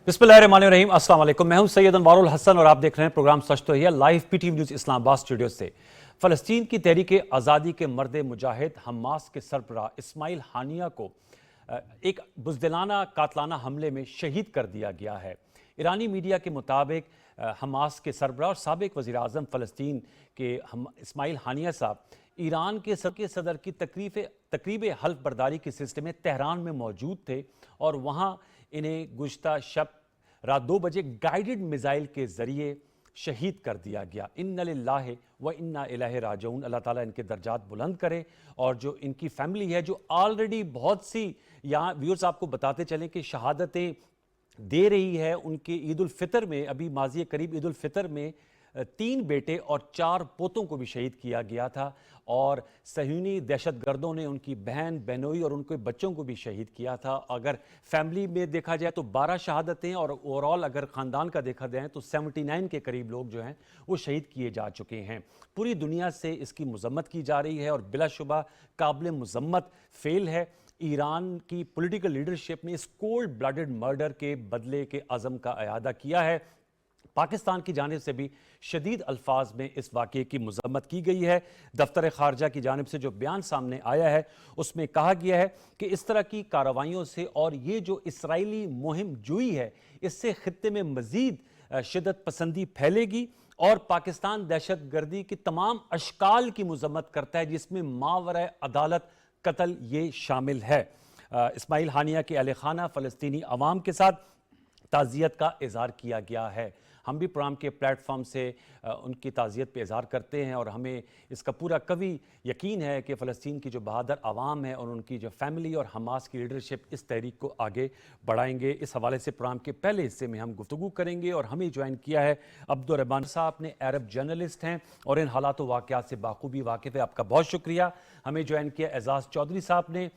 बिस्मिल्लाहिर्रहमानिर्रहीम, अस्सलाम वालेकुम। मैं हूं सैयद अनवारुल हसन और आप देख रहे हैं प्रोग्राम सच तो है live PTV news Islamabad studio से। फ़लस्तीन की तहरीक आज़ादी के मर्द मुजाहिद हमास के सरबराह इस्माइल हानिया को एक बुज़दिलाना कातलाना हमले में शहीद कर दिया गया है। ईरानी मीडिया के मुताबिक हमास के सरबराह और साबिक वज़ीर आज़म फ़लस्तीन के इस्माइल हानिया साहब ईरान के सदर की तकरीब हल्फ बर्दारी के सिलसिले में तेहरान में मौजूद थे और वहाँ इन्हें गुज़श्ता शब रात 2 बजे गाइडेड मिसाइल के ज़रिए शहीद कर दिया गया। इन्ना लिल्लाहि व इन्ना इलैहि राजिऊन। अल्लाह ताला इनके दर्जात बुलंद करे। और जो इनकी फैमिली है जो ऑलरेडी बहुत सी यहाँ व्यूअर्स आपको बताते चलें कि शहादतें दे रही है, उनके ईद उल फितर में अभी माजी करीब ईद उल फितर में 3 बेटे और 4 पोतों को भी शहीद किया गया था और सहयूनी दहशतगर्दों ने उनकी बहन बहनोई और उनके बच्चों को भी शहीद किया था। अगर फैमिली में देखा जाए तो 12 शहादतें और ओवरऑल अगर ख़ानदान का देखा जाए तो 79 के करीब लोग जो हैं वो शहीद किए जा चुके हैं। पूरी दुनिया से इसकी मज़म्मत की जा रही है और बिलाशुबा काबिल मज़म्मत फेल है। ईरान की पॉलिटिकल लीडरशिप ने इस कोल्ड ब्लडेड मर्डर के बदले के अज़म का अयादा किया है। पाकिस्तान की जानिब से भी शदीद अल्फाज में इस वाक़े की मज़म्मत की गई है। दफ्तर ख़ारजा की जानिब से जो बयान सामने आया है उसमें कहा गया है कि इस तरह की कार्रवाइयों से और ये जो इसराइली मुहिम जुई है इससे ख़ित्ते में मज़ीद शिद्दत पसंदी फैलेगी और पाकिस्तान दहशत गर्दी की तमाम अशकाल की मज़म्मत करता है जिसमें मावरा अदालत कत्ल ये शामिल है। इस्माइल हानिया के अहले खाना फ़लस्तीनी अवाम के साथ ताज़ियत का इज़हार किया गया है। हम भी प्रोग्राम के प्लेटफॉर्म से उनकी ताज़ियत पे इज़हार करते हैं और हमें इसका पूरा कभी यकीन है कि फ़लस्तीन की जो बहादुर आवाम है और उनकी जो फैमिली और हमास की लीडरशिप इस तहरीक को आगे बढ़ाएंगे। इस हवाले से प्रोग्राम के पहले हिस्से में हम गुफ्तगू करेंगे और हमें ज्वाइन किया है अब्दुर्रहमान साहब ने, अरब जर्नलिस्ट हैं और इन हालात व वाक़यात से बाखूबी वाकिफ़ है। आपका बहुत शुक्रिया। हमें ज्वाइन किया एजाज़ चौधरी साहब ने,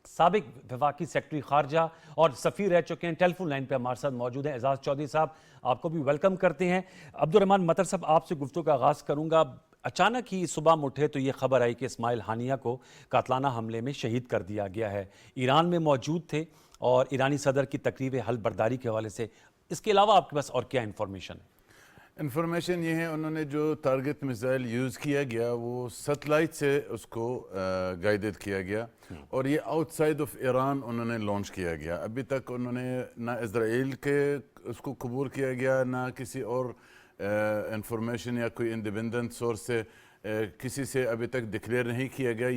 साबिक वफाकी सेक्रेटरी खारजा और सफ़ीर रह चुके हैं। टेलीफोन लाइन पे हमारे साथ मौजूद हैं। एजाज़ चौधरी साहब आपको भी वेलकम करते हैं। अब्दुर्रहमान मतर साहब आपसे गुफ्तगू का आगाज़ करूँगा। अचानक ही सुबह में उठे तो ये खबर आई कि इस्माइल हानिया को कातलाना हमले में शहीद कर दिया गया है। ईरान में मौजूद थे और ईरानी सदर की तकरीब हल्फ बर्दारी के हवाले से इसके अलावा आपके पास और क्या इन्फॉर्मेशन है? इन्फॉर्मेशन ये है उन्होंने जो टारगेट मिसाइल यूज़ किया गया वो सैटेलाइट से उसको गाइडेड किया गया और ये आउटसाइड ऑफ ईरान उन्होंने लॉन्च किया गया। अभी तक उन्होंने ना इजराइल के उसको कबूल किया गया ना किसी और इंफॉर्मेशन या कोई इंडिपेंडेंट सोर्स से किसी से अभी तक डिक्लेयर नहीं किया गया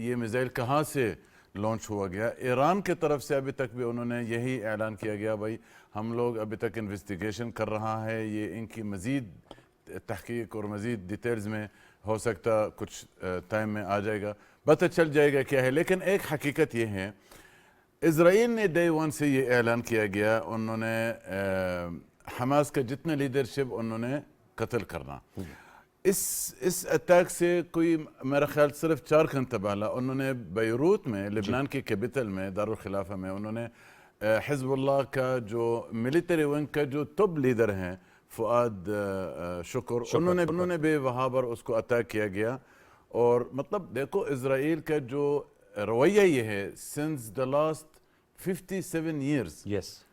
ये मिसाइल कहाँ से लॉन्च हुआ गया। ईरान के तरफ से अभी तक भी उन्होंने यही ऐलान किया गया भाई हम लोग अभी तक इन्वेस्टिगेशन कर रहा है, ये इनकी मज़ीद तहकीक और मज़ीद डिटेल्स में हो सकता कुछ टाइम में आ जाएगा, पता चल जाएगा क्या है। लेकिन एक हकीकत ये है इजराइल ने डे 1 से ये ऐलान किया गया उन्होंने हमास का जितने लीडरशिप उन्होंने कत्ल करना। इस अटैक से कोई मेरा ख्याल सिर्फ 4 घंटे पहले उन्होंने बैरूत में लिबनान के कैपिटल में दारुल खिलाफा में उन्होंने हिज़्बुल्लाह का जो मिलिट्री विंग का जो टॉप लीडर हैं फुआद शुक्र उन्होंने भी वहाँ पर उसको अटैक किया गया। और मतलब देखो इजराइल का जो रवैया ये है सिंस द लास्ट 57 ईयर्स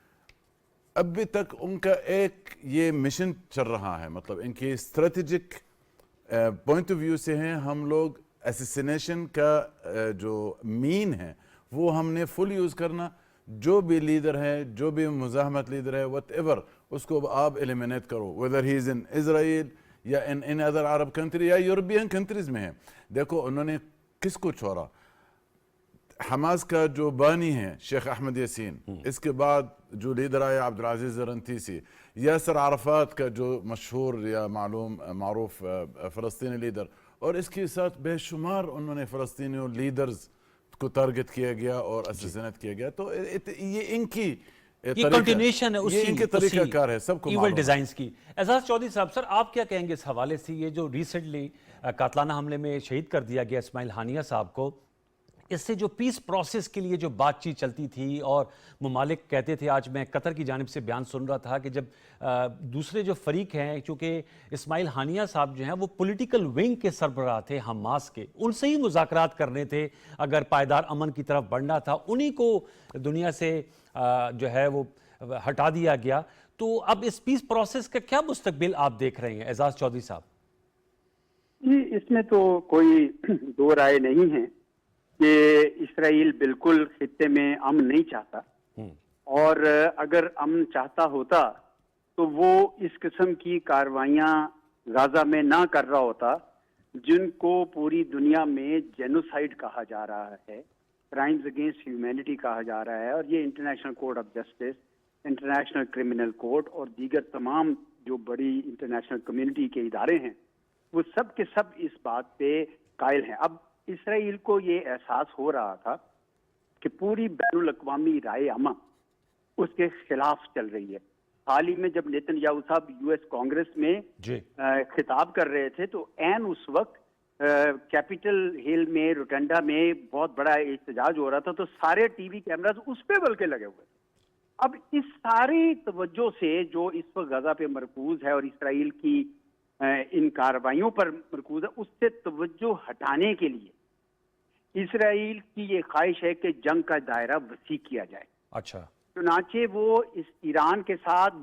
अभी तक उनका एक ये मिशन चल रहा है, मतलब इनकी स्ट्रेटेजिक पॉइंट ऑफ व्यू से हैं हम लोग असैसिनेशन का जो मीन है वो हमने फुल यूज़ करना, जो भी लीडर है जो भी मुज़ाहमत लीडर है वट एवर उसको आप एलिमिनेट करो, weather he is in Israel या इन अदर अरब कंट्री या यूरोपियन कंट्रीज़ में है। देखो उन्होंने किसको छोड़ा, हमास का जो बानी है शेख अहमद यासीन, इसके बाद जो लीडर आया अब्दुल अजीज रंतीसी, यासर अराफात का जो मशहूर या मारूफ फ़लस्तीनी लीडर, और इसके साथ बेशुमार उन्होंने फ़लस्तीनी लीडर्स को टारगेट किया गया और असैसिनेट किया गया। तो ये इनकी कंटिन्यूएशन है, ये इनके तरीक़ाकार है सबको इवल डिजाइन्स की। एजाज चौधरी साहब सर आप क्या कहेंगे इस हवाले से, ये जो रिसेंटली कातलाना हमले में शहीद कर दिया गया इस्माइल हानिया साहब को, इससे जो पीस प्रोसेस के लिए जो बातचीत चलती थी और ममालिक कहते थे, आज मैं कतर की जानिब से बयान सुन रहा था कि जब दूसरे जो फरीक हैं, चूँकि इस्माइल हानिया साहब जो हैं वो पॉलिटिकल विंग के सरबराह थे हमास के, उनसे ही मुज़ाकरात करने थे, अगर पायदार अमन की तरफ बढ़ना था उन्हीं को दुनिया से जो है वो ہٹا دیا گیا. تو اب اس پیس پروسیس کا کیا مستقبل آپ دیکھ رہے ہیں اعزاز چودھری صاحب؟ جی اس میں تو کوئی دو رائے نہیں ہے کہ اسرائیل بالکل خطے میں امن نہیں چاہتا، اور اگر امن چاہتا ہوتا تو وہ اس قسم کی کاروائیاں غزہ میں نہ کر رہا ہوتا جن کو پوری دنیا میں جینوسائیڈ کہا جا رہا ہے، کرائمز اگینسٹ ہیومینٹی کہا جا رہا ہے، اور یہ international court of justice, international criminal court اور دیگر تمام جو بڑی انٹرنیشنل کمیونٹی کے ادارے ہیں وہ سب کے سب اس بات پہ قائل ہیں. اب اسرائیل کو یہ احساس ہو رہا تھا کہ پوری بین الاقوامی رائے عامہ اس کے خلاف چل رہی ہے. حال ہی میں جب نیتن یاہو صاحب یو ایس کانگریس میں خطاب کر رہے تھے تو عین اس وقت کیپٹل ہل میں روٹنڈا میں بہت بڑا احتجاج ہو رہا تھا، تو سارے ٹی وی کیمراز اس پہ بلکہ لگے ہوئے تھے. اب اس ساری توجہ سے جو اس وقت غزہ پہ مرکوز ہے اور اسرائیل کی ان کارروائیوں پر مرکوز ہے، اس سے توجہ ہٹانے کے لیے اسرائیل کی یہ خواہش ہے کہ جنگ کا دائرہ وسیع کیا جائے. اچھا. چنانچہ وہ اس ایران کے ساتھ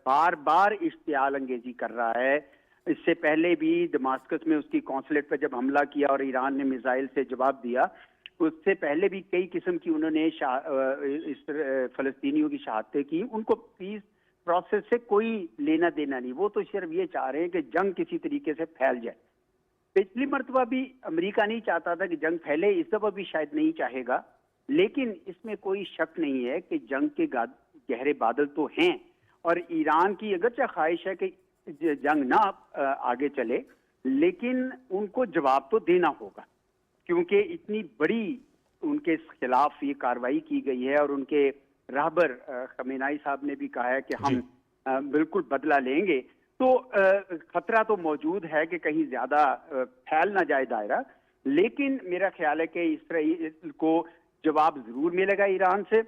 بار بار اشتعال انگیزی کر رہا ہے. اس سے پہلے بھی دماسکس میں اس کی قونصلیٹ پر جب حملہ کیا اور ایران نے میزائل سے جواب دیا، اس سے پہلے بھی کئی قسم کی انہوں نے فلسطینیوں کی شہادتیں کی. ان کو پیس پروسیس سے کوئی لینا دینا نہیں، وہ تو صرف یہ چاہ رہے ہیں کہ جنگ کسی طریقے سے پھیل جائے. پچھلی مرتبہ بھی امریکہ نہیں چاہتا تھا کہ جنگ پھیلے، اس دفعہ بھی شاید نہیں چاہے گا، لیکن اس میں کوئی شک نہیں ہے کہ جنگ کے گہرے بادل تو ہیں، اور ایران کی اگرچہ خواہش ہے کہ جنگ نہ آگے چلے، لیکن ان کو جواب تو دینا ہوگا، کیونکہ اتنی بڑی ان کے خلاف یہ کارروائی کی گئی ہے. اور ان کے رہبر خمینائی صاحب نے بھی کہا ہے کہ ہم بالکل بدلہ لیں گے. تو خطرہ تو موجود ہے کہ کہیں زیادہ پھیل نہ جائے دائرہ، لیکن میرا خیال ہے کہ اسرائیل کو جواب ضرور ملے گا ایران سے،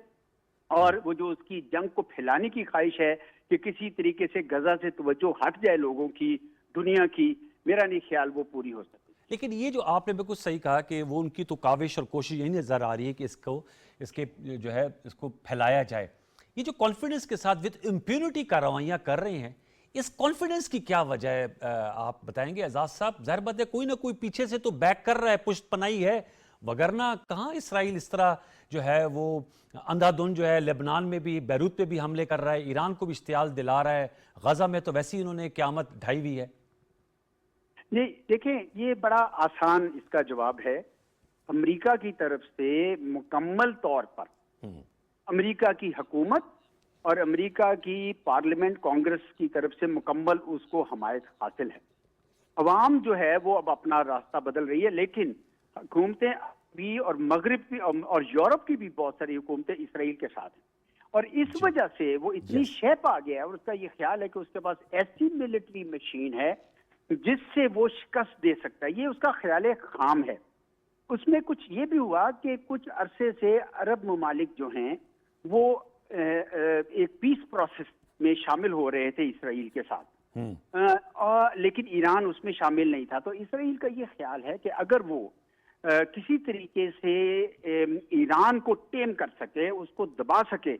اور وہ جو اس کی جنگ کو پھیلانے کی خواہش ہے کہ کسی طریقے سے غزہ سے توجہ ہٹ جائے لوگوں کی، دنیا کی، میرا نہیں خیال وہ پوری ہو سکتی. لیکن یہ جو آپ نے بالکل صحیح کہا کہ وہ ان کی تو کاوش اور کوشش یہی نظر آ رہی ہے کہ اس کو پھیلایا جائے. یہ جو کانفیڈنس کے ساتھ ود امپیونٹی کارروائیاں کر رہے ہیں، اس کانفیڈنس کی کیا وجہ ہے آپ بتائیں گے اعزاز صاحب؟ ظاہر بات ہے کوئی نہ کوئی پیچھے سے تو بیک کر رہا ہے، پشت پناہی ہے، وگرنہ کہاں اسرائیل اس طرح جو ہے وہ اندھا دھند جو ہے لبنان میں بھی، بیروت پہ بھی حملے کر رہا ہے، ایران کو بھی اشتعال دلا رہا ہے، غزہ میں تو ویسے ہی انہوں نے قیامت ڈھائی ہوئی ہے. جی دیکھیں، یہ بڑا آسان اس کا جواب ہے. امریکہ کی طرف سے مکمل طور پر امریکہ کی حکومت اور امریکہ کی پارلیمنٹ، کانگریس کی طرف سے مکمل اس کو حمایت حاصل ہے. عوام جو ہے وہ اب اپنا راستہ بدل رہی ہے، لیکن حکومتیں بھی اور مغرب کی اور یورپ کی بھی بہت ساری حکومتیں اسرائیل کے ساتھ ہیں، اور اس وجہ سے وہ اتنی شیپ آ گیا ہے، اور اس کا یہ خیال ہے کہ اس کے پاس ایسی ملٹری مشین ہے جس سے وہ شکست دے سکتا ہے. یہ اس کا خیال خام ہے. اس میں کچھ یہ بھی ہوا کہ کچھ عرصے سے عرب ممالک جو ہیں وہ ایک پیس پروسیس میں شامل ہو رہے تھے اسرائیل کے ساتھ، لیکن ایران اس میں شامل نہیں تھا. تو اسرائیل کا یہ خیال ہے کہ اگر وہ کسی طریقے سے ایران کو ٹیم کر سکے، اس کو دبا سکے،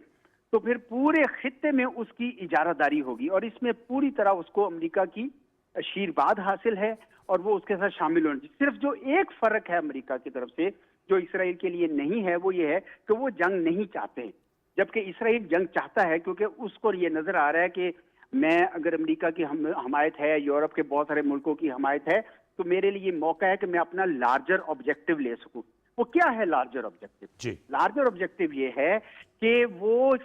تو پھر پورے خطے میں اس کی اجارہ داری ہوگی، اور اس میں پوری طرح اس کو امریکہ کی آشیرواد حاصل ہے اور وہ اس کے ساتھ شامل ہونے. صرف جو ایک فرق ہے امریکہ کی طرف سے جو اسرائیل کے لیے نہیں ہے، وہ یہ ہے کہ وہ جنگ نہیں چاہتے، جبکہ اسرائیل جنگ چاہتا ہے، کیونکہ اس کو یہ نظر آ رہا ہے کہ میں اگر امریکہ کی حمایت ہے، یورپ کے بہت سارے ملکوں کی حمایت ہے، تو میرے لیے موقع ہے کہ میں اپنا لارجر آبجیکٹو لے سکوں. وہ کیا ہے لارجر آبجیکٹو؟ لارجر آبجیکٹو یہ ہے کہ وہ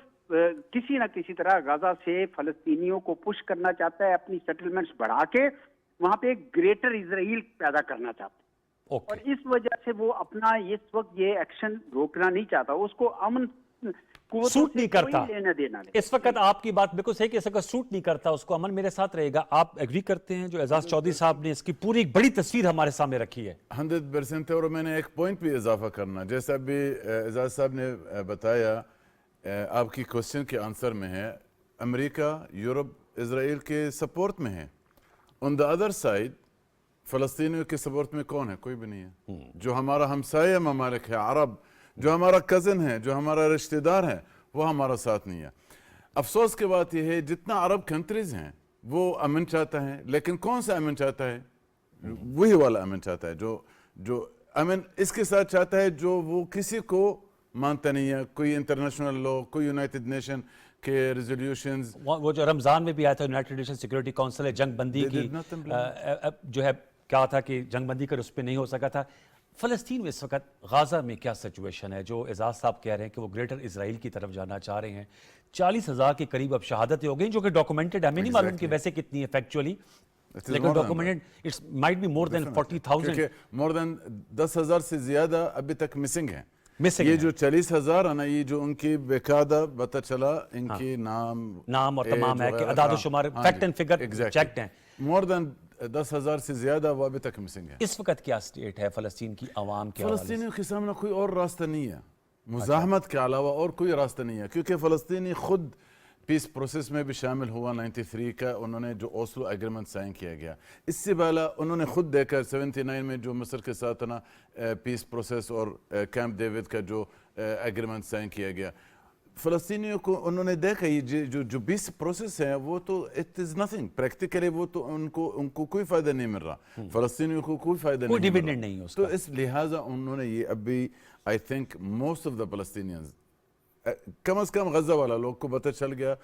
کسی نہ کسی طرح غزہ سے فلسطینیوں کو پش کرنا چاہتا ہے، اپنی سیٹلمنٹس بڑھا کے وہاں پہ ایک گریٹر اسرائیل پیدا کرنا چاہتا ہے. اور اس وجہ سے وہ اپنا اس وقت یہ ایکشن روکنا نہیں چاہتا. اس کو امن سوٹ نہیں کرتا لینا دینا اس وقت. آپ کی بات بالکل صحیح کہ اس وقت سوٹ نہیں کرتا اس کو. امن میرے ساتھ رہے گا. آپ ایگری کرتے ہیں جو اعزاز چودھری صاحب نے اس کی پوری ایک بڑی تصویر ہمارے سامنے رکھی ہے؟ 100% ہے. اور میں نے ایک پوائنٹ بھی اضافہ کرنا، جیسا ابھی اعزاز صاحب نے بتایا، آپ کی کوسچن کے آنسر میں ہے، امریکہ یورپ اسرائیل کے سپورٹ میں ہے. آن دا ادر سائڈ فلسطینیوں کے سپورٹ میں کون ہے؟ کوئی بھی نہیں ہے. جو ہمارا ہمسایہ ممالک ہے عرب، جو ہمارا کزن ہے، جو ہمارا رشتہ دار ہے، وہ ہمارا ساتھ نہیں ہے. افسوس کی بات یہ ہے جتنا عرب کنٹریز ہیں وہ امن چاہتا ہے, لیکن کون سا امن چاہتا ہے؟ وہی والا امن چاہتا ہے جو امن اس کے ساتھ چاہتا ہے جو وہ کسی کو مانتا نہیں ہے. کوئی انٹرنیشنل لا, کوئی یونائٹڈ نیشن کے ریزولوشنز, وہ جو رمضان میں بھی آیا تھا یونائٹڈ نیشن سیکورٹی کونسل ہے, جنگ بندی کی جو ہے کیا تھا کہ جنگ بندی کا اس پہ نہیں ہو سکا تھا. فلسطین میں اس وقت غازہ میں کیا سچویشن ہے؟ جو اعزاز صاحب کہہ رہے ہیں کہ وہ گریٹر اسرائیل کی طرف جانا چاہ رہے ہیں. 40,000 کے قریب اب شہادتیں ہو گئی جو کہ ڈاکومنٹڈ ہے. ہمیں نہیں معلوم کہ ویسے کتنی ہے فیکچولی, لیکن documented it's might be more than 40,000. کیونکہ مور دین 10,000 سے زیادہ ابھی تک مسنگ ہیں. یہ جو 40,000 ہے نا, یہ جو ان کی باقاعدہ پتہ چلا ان کی نام اور تمام ہے کہ اعداد و شمار فیکٹ اینڈ فگر چیکڈ ہیں. مور دین 10,000 سے زیادہ وہ ابھی تک مسنگ ہے. اس وقت کیا سٹیٹ ہے فلسطین کی عوام کے حوالے سے؟ فلسطینیوں کے سامنے کوئی اور راستہ نہیں ہے, مزاحمت کے علاوہ اور کوئی راستہ نہیں ہے, کیونکہ فلسطینی خود پیس پروسیس میں بھی شامل ہوا 93 کا. انہوں نے جو اوسلو ایگریمنٹ سائن کیا گیا, اس سے پہلا انہوں نے خود دیکھا 79 میں جو مصر کے ساتھ نا پیس پروسیس اور کیمپ ڈیوڈ کا جو ایگریمنٹ سائن کیا گیا. فلسطینیوں کو انہوں نے دیکھا یہ جو پیس پروسیس ہے وہ تو اٹ از نتھنگ پریکٹیکلی, وہ تو ان کو کوئی فائدہ نہیں مل رہا, فلسطینیوں کو کوئی فائدہ نہیں مل رہا. نہیں تو اس لہٰذا انہوں نے یہ ابھی I think most of the Palestinians, کم از کم غزہ والا لوگ کو پتہ چل گیا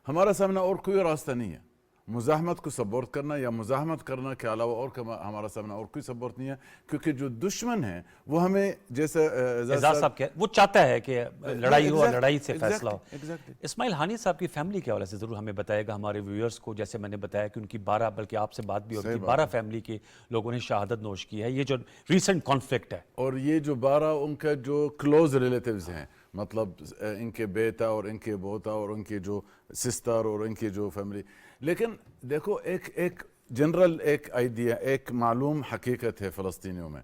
ہمارا سامنے اور کوئی راستہ نہیں ہے. مزاحمت کو سپورٹ کرنا یا مزاحمت کرنا کے علاوہ اور ہمارا سامنے اور کوئی سپورٹ نہیں ہے, کیونکہ جو دشمن ہے وہ ہمیں جیسے اعزاز صاحب وہ چاہتا ہے کہ لڑائی ہو اور لڑائی سے فیصلہ ہو. اسماعیل ہانی صاحب کی فیملی کے حوالے سے ضرور ہمیں بتائے گا ہمارے ویورز کو. جیسے میں نے بتایا کہ ان کی 12, بلکہ آپ سے بات بھی ہوتی ہے, 12 فیملی کے لوگوں نے شہادت نوش کی ہے. یہ جو ریسنٹ کانفلکٹ ہے, اور یہ جو 12 ان کا جو کلوز ریلیٹیوز ہیں, مطلب ان کے بیٹا اور ان کے بوتا اور ان کے جو سسٹر اور ان کی جو فیملی. لیکن دیکھو ایک جنرل ایک آئیڈیا, ایک معلوم حقیقت ہے فلسطینیوں میں,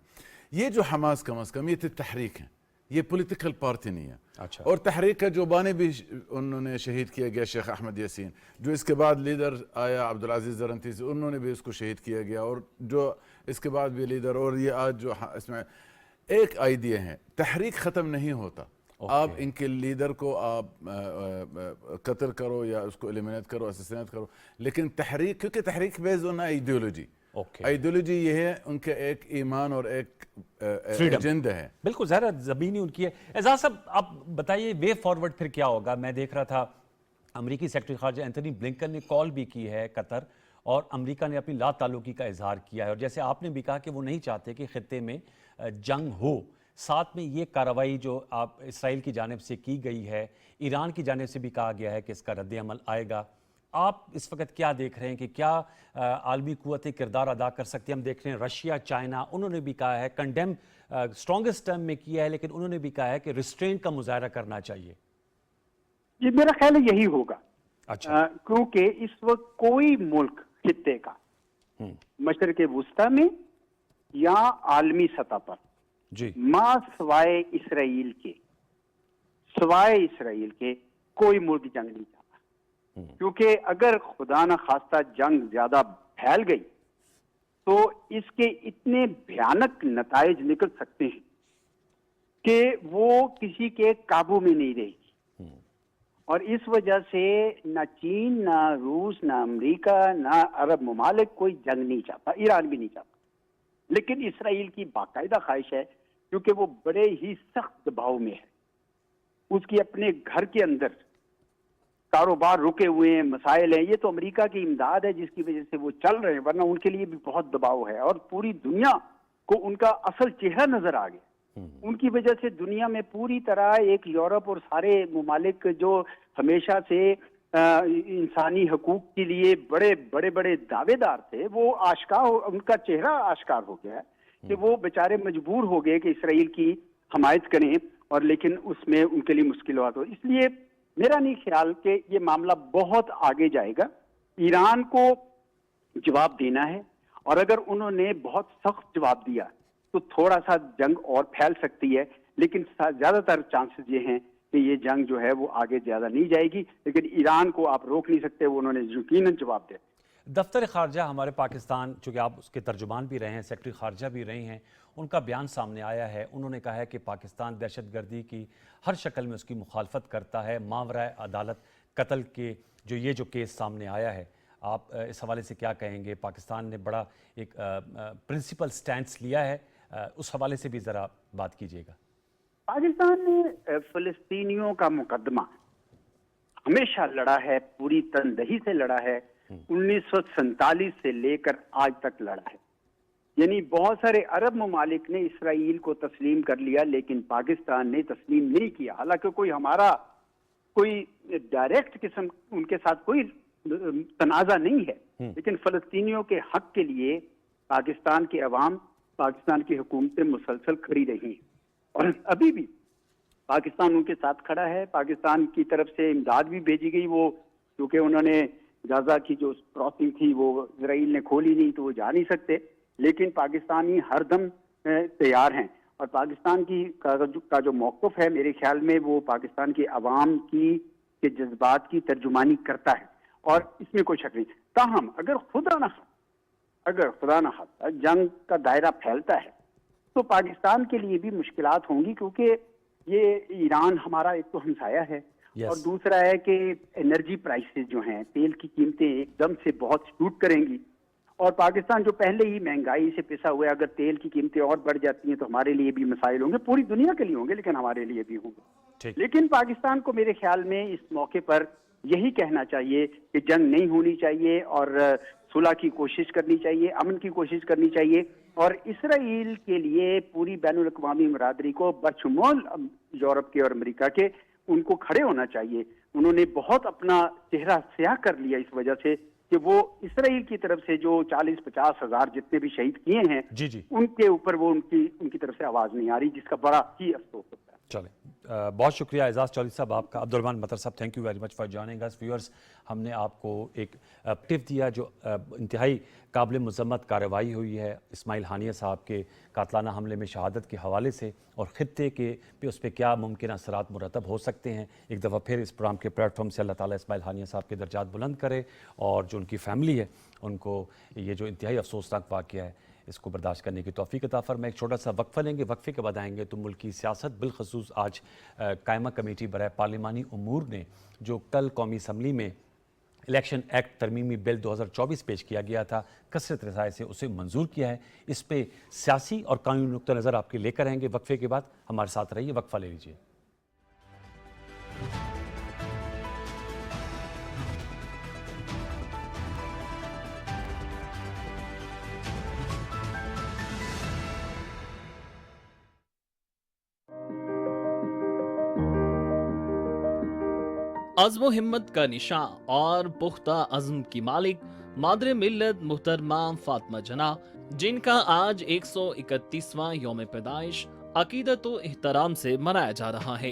یہ جو حماس کم از کم یہ تحریک ہے, یہ پولیٹیکل پارٹی نہیں ہے. اور تحریک کا جو بانی بھی انہوں نے شہید کیا گیا شیخ احمد یاسین, جو اس کے بعد لیڈر آیا عبدالعزیز زرنتیسی, انہوں نے بھی اس کو شہید کیا گیا, اور جو اس کے بعد بھی لیڈر, اور یہ آج جو اس میں ایک آئیڈیا ہے, تحریک ختم نہیں ہوتا. آپ ان کے لیڈر کو آپ قتل کرو یا اس کو ایلیمینیٹ کرو, اسیسینیٹ کرو, لیکن تحریک, کیونکہ تحریک بیس آن آئیڈیولوجی, آئیڈیولوجی یہ ہے ان کا ایک ایمان اور ایک ایجنڈا ہے. بالکل ظاہر زبینی ان کی ہے. اعزاز صاحب آپ بتائیے وے فارورڈ پھر کیا ہوگا؟ میں دیکھ رہا تھا امریکی سیکرٹری خارجہ اینتھنی بلنکن نے کال بھی کی ہے قطر, اور امریکہ نے اپنی لا تعلقی کا اظہار کیا ہے. اور جیسے آپ نے بھی کہا کہ وہ نہیں چاہتے کہ خطے میں جنگ ہو, ساتھ میں یہ کارروائی جو آپ اسرائیل کی جانب سے کی گئی ہے, ایران کی جانب سے بھی کہا گیا ہے کہ اس کا رد عمل آئے گا. آپ اس وقت کیا دیکھ رہے ہیں کہ کیا عالمی قوتیں کردار ادا کر سکتی ہیں؟ ہم دیکھ رہے ہیں رشیا, چائنا, انہوں نے بھی کہا ہے, کنڈیم اسٹرانگسٹ ٹرم میں کیا ہے, لیکن انہوں نے بھی کہا ہے کہ ریسٹرینٹ کا مظاہرہ کرنا چاہیے. جی میرا خیال ہے یہی ہوگا. اچھا, کیونکہ اس وقت کوئی ملک خطے کا مشرق وسطی میں یا عالمی سطح پر جی سوائے اسرائیل کے کوئی ملک جنگ نہیں چاہتا. کیونکہ اگر خدا نہ خواستہ جنگ زیادہ پھیل گئی تو اس کے اتنے بھیانک نتائج نکل سکتے ہیں کہ وہ کسی کے قابو میں نہیں رہے گی. اور اس وجہ سے نہ چین, نہ روس, نہ امریکہ, نہ عرب ممالک کوئی جنگ نہیں چاہتا, ایران بھی نہیں چاہتا. لیکن اسرائیل کی باقاعدہ خواہش ہے, کیونکہ وہ بڑے ہی سخت دباؤ میں ہے. اس کی اپنے گھر کے اندر کاروبار رکے ہوئے ہیں, مسائل ہیں. یہ تو امریکہ کی امداد ہے جس کی وجہ سے وہ چل رہے ہیں, ورنہ ان کے لیے بھی بہت دباؤ ہے. اور پوری دنیا کو ان کا اصل چہرہ نظر آ گیا. ان کی وجہ سے دنیا میں پوری طرح ایک یورپ اور سارے ممالک جو ہمیشہ سے انسانی حقوق کے لیے بڑے دعوے دار تھے, وہ ان کا چہرہ آشکار ہو گیا ہے کہ وہ بیچارے مجبور ہو گئے کہ اسرائیل کی حمایت کریں, اور لیکن اس میں ان کے لیے مشکلات ہو. اس لیے میرا نہیں خیال کہ یہ معاملہ بہت آگے جائے گا. ایران کو جواب دینا ہے, اور اگر انہوں نے بہت سخت جواب دیا تو تھوڑا سا جنگ اور پھیل سکتی ہے, لیکن زیادہ تر چانسز یہ ہیں کہ یہ جنگ جو ہے وہ آگے زیادہ نہیں جائے گی. لیکن ایران کو آپ روک نہیں سکتے, وہ انہوں نے یقیناً جواب دیا. دفتر خارجہ ہمارے پاکستان، چونکہ آپ اس کے ترجمان بھی رہے ہیں، سیکرٹری خارجہ بھی رہی ہیں، ان کا بیان سامنے آیا ہے. انہوں نے کہا ہے کہ پاکستان دہشت گردی کی ہر شکل میں اس کی مخالفت کرتا ہے. ماورائے عدالت قتل کے جو کیس سامنے آیا ہے، آپ اس حوالے سے کیا کہیں گے؟ پاکستان نے بڑا ایک پرنسپل سٹینس لیا ہے، اس حوالے سے بھی ذرا بات کیجیے گا. پاکستان نے فلسطینیوں کا مقدمہ ہمیشہ لڑا ہے، پوری تندہی سے لڑا ہے. 1947 سے لے کر آج تک لڑا ہے. یعنی بہت سارے عرب ممالک نے اسرائیل کو تسلیم کر لیا، لیکن پاکستان نے تسلیم نہیں کیا. حالانکہ کوئی ڈائریکٹ قسم ان کے ساتھ کوئی تنازع نہیں ہے، لیکن فلسطینیوں کے حق کے لیے پاکستان کے عوام، پاکستان کی حکومتیں مسلسل کھڑی رہی ہیں، اور ابھی بھی پاکستان ان کے ساتھ کھڑا ہے. پاکستان کی طرف سے امداد بھی بھیجی گئی. وہ کیونکہ انہوں نے غزہ کی جو کراسنگ تھی وہ اسرائیل نے کھولی نہیں تو وہ جا نہیں سکتے، لیکن پاکستانی ہر دم تیار ہیں. اور پاکستان کا جو موقف ہے میرے خیال میں وہ پاکستان کے عوام کے جذبات کی ترجمانی کرتا ہے، اور اس میں کوئی شک نہیں. تاہم اگر خدا نہ خواستہ جنگ کا دائرہ پھیلتا ہے تو پاکستان کے لیے بھی مشکلات ہوں گی، کیونکہ یہ ایران ہمارا ایک تو ہمسایہ ہے، اور دوسرا ہے کہ انرجی پرائسز جو ہیں، تیل کی قیمتیں ایک دم سے بہت شوٹ کریں گی، اور پاکستان جو پہلے ہی مہنگائی سے پسا ہوا ہے، اگر تیل کی قیمتیں اور بڑھ جاتی ہیں تو ہمارے لیے بھی مسائل ہوں گے. پوری دنیا کے لیے ہوں گے لیکن ہمارے لیے بھی ہوں گے. لیکن پاکستان کو میرے خیال میں اس موقع پر یہی کہنا چاہیے کہ جنگ نہیں ہونی چاہیے، اور صلح کی کوشش کرنی چاہیے، امن کی کوشش کرنی چاہیے، اور اسرائیل کے لیے پوری بین الاقوامی برادری کو بشمول یورپ کے اور امریکہ کے ان کو کھڑے ہونا چاہیے. انہوں نے بہت اپنا چہرہ سیاہ کر لیا اس وجہ سے کہ وہ اسرائیل کی طرف سے جو 40-50 ہزار جتنے بھی شہید کیے ہیں ان کے اوپر وہ ان کی طرف سے آواز نہیں آ رہی، جس کا بڑا ہی افسوس ہوتا ہے. چلیں، بہت شکریہ اعزاز چودھری صاحب آپ کا. عبدالرحمان مطر صاحب، thank you very much for joining اس. ویورز، ہم نے آپ کو ایک ٹپ دیا جو انتہائی قابل مذمت کارروائی ہوئی ہے اسماعیل ہانیہ صاحب کے قاتلانہ حملے میں شہادت کے حوالے سے، اور خطے کے اس پہ کیا ممکن اثرات مرتب ہو سکتے ہیں. ایک دفعہ پھر اس پروگرام کے پلیٹ فارم سے اللہ تعالیٰ اسماعیل ہانیہ صاحب کے درجات بلند کرے، اور جو ان کی فیملی ہے ان کو یہ جو انتہائی افسوسناک واقعہ ہے اس کو برداشت کرنے کی توفیق عطا فرمائے. ایک چھوٹا سا وقفہ لیں گے، وقفے کے بعد آئیں گے تو ملکی سیاست، بالخصوص آج قائمہ کمیٹی برائے پارلیمانی امور نے جو کل قومی اسمبلی میں الیکشن ایکٹ ترمیمی بل 2024 پیش کیا گیا تھا، کثرت رسائی سے اسے منظور کیا ہے. اس پہ سیاسی اور قانونی نقطہ نظر آپ کے لے کر آئیں گے. وقفے کے بعد ہمارے ساتھ رہیے، وقفہ لے لیجیے. عزم و ہمت کا نشاں اور پختہ عزم کی مالک مادر ملت محترمہ فاطمہ جناح، جن کا آج 131واں یوم پیدائش عقیدت و احترام سے منایا جا رہا ہے.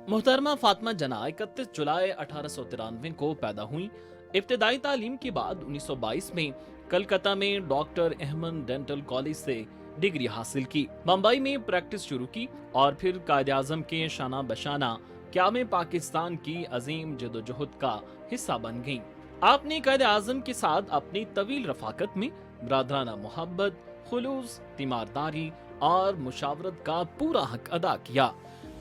محترمہ فاطمہ جناح 31 جولائی 1893 کو پیدا ہوئی. ابتدائی تعلیم کے بعد 1922 میں کلکتہ میں ڈاکٹر احمد ڈینٹل کالج سے ڈگری حاصل کی. ممبئی میں پریکٹس شروع کی اور پھر قائد اعظم کے شانہ بشانہ قیام پاکستان کی عظیم جدوجہد کا حصہ بن گئیں. آپ نے قائد اعظم کے ساتھ اپنی طویل رفاقت میں برادرانہ محبت، خلوص، تیمارداری اور مشاورت کا پورا حق ادا کیا.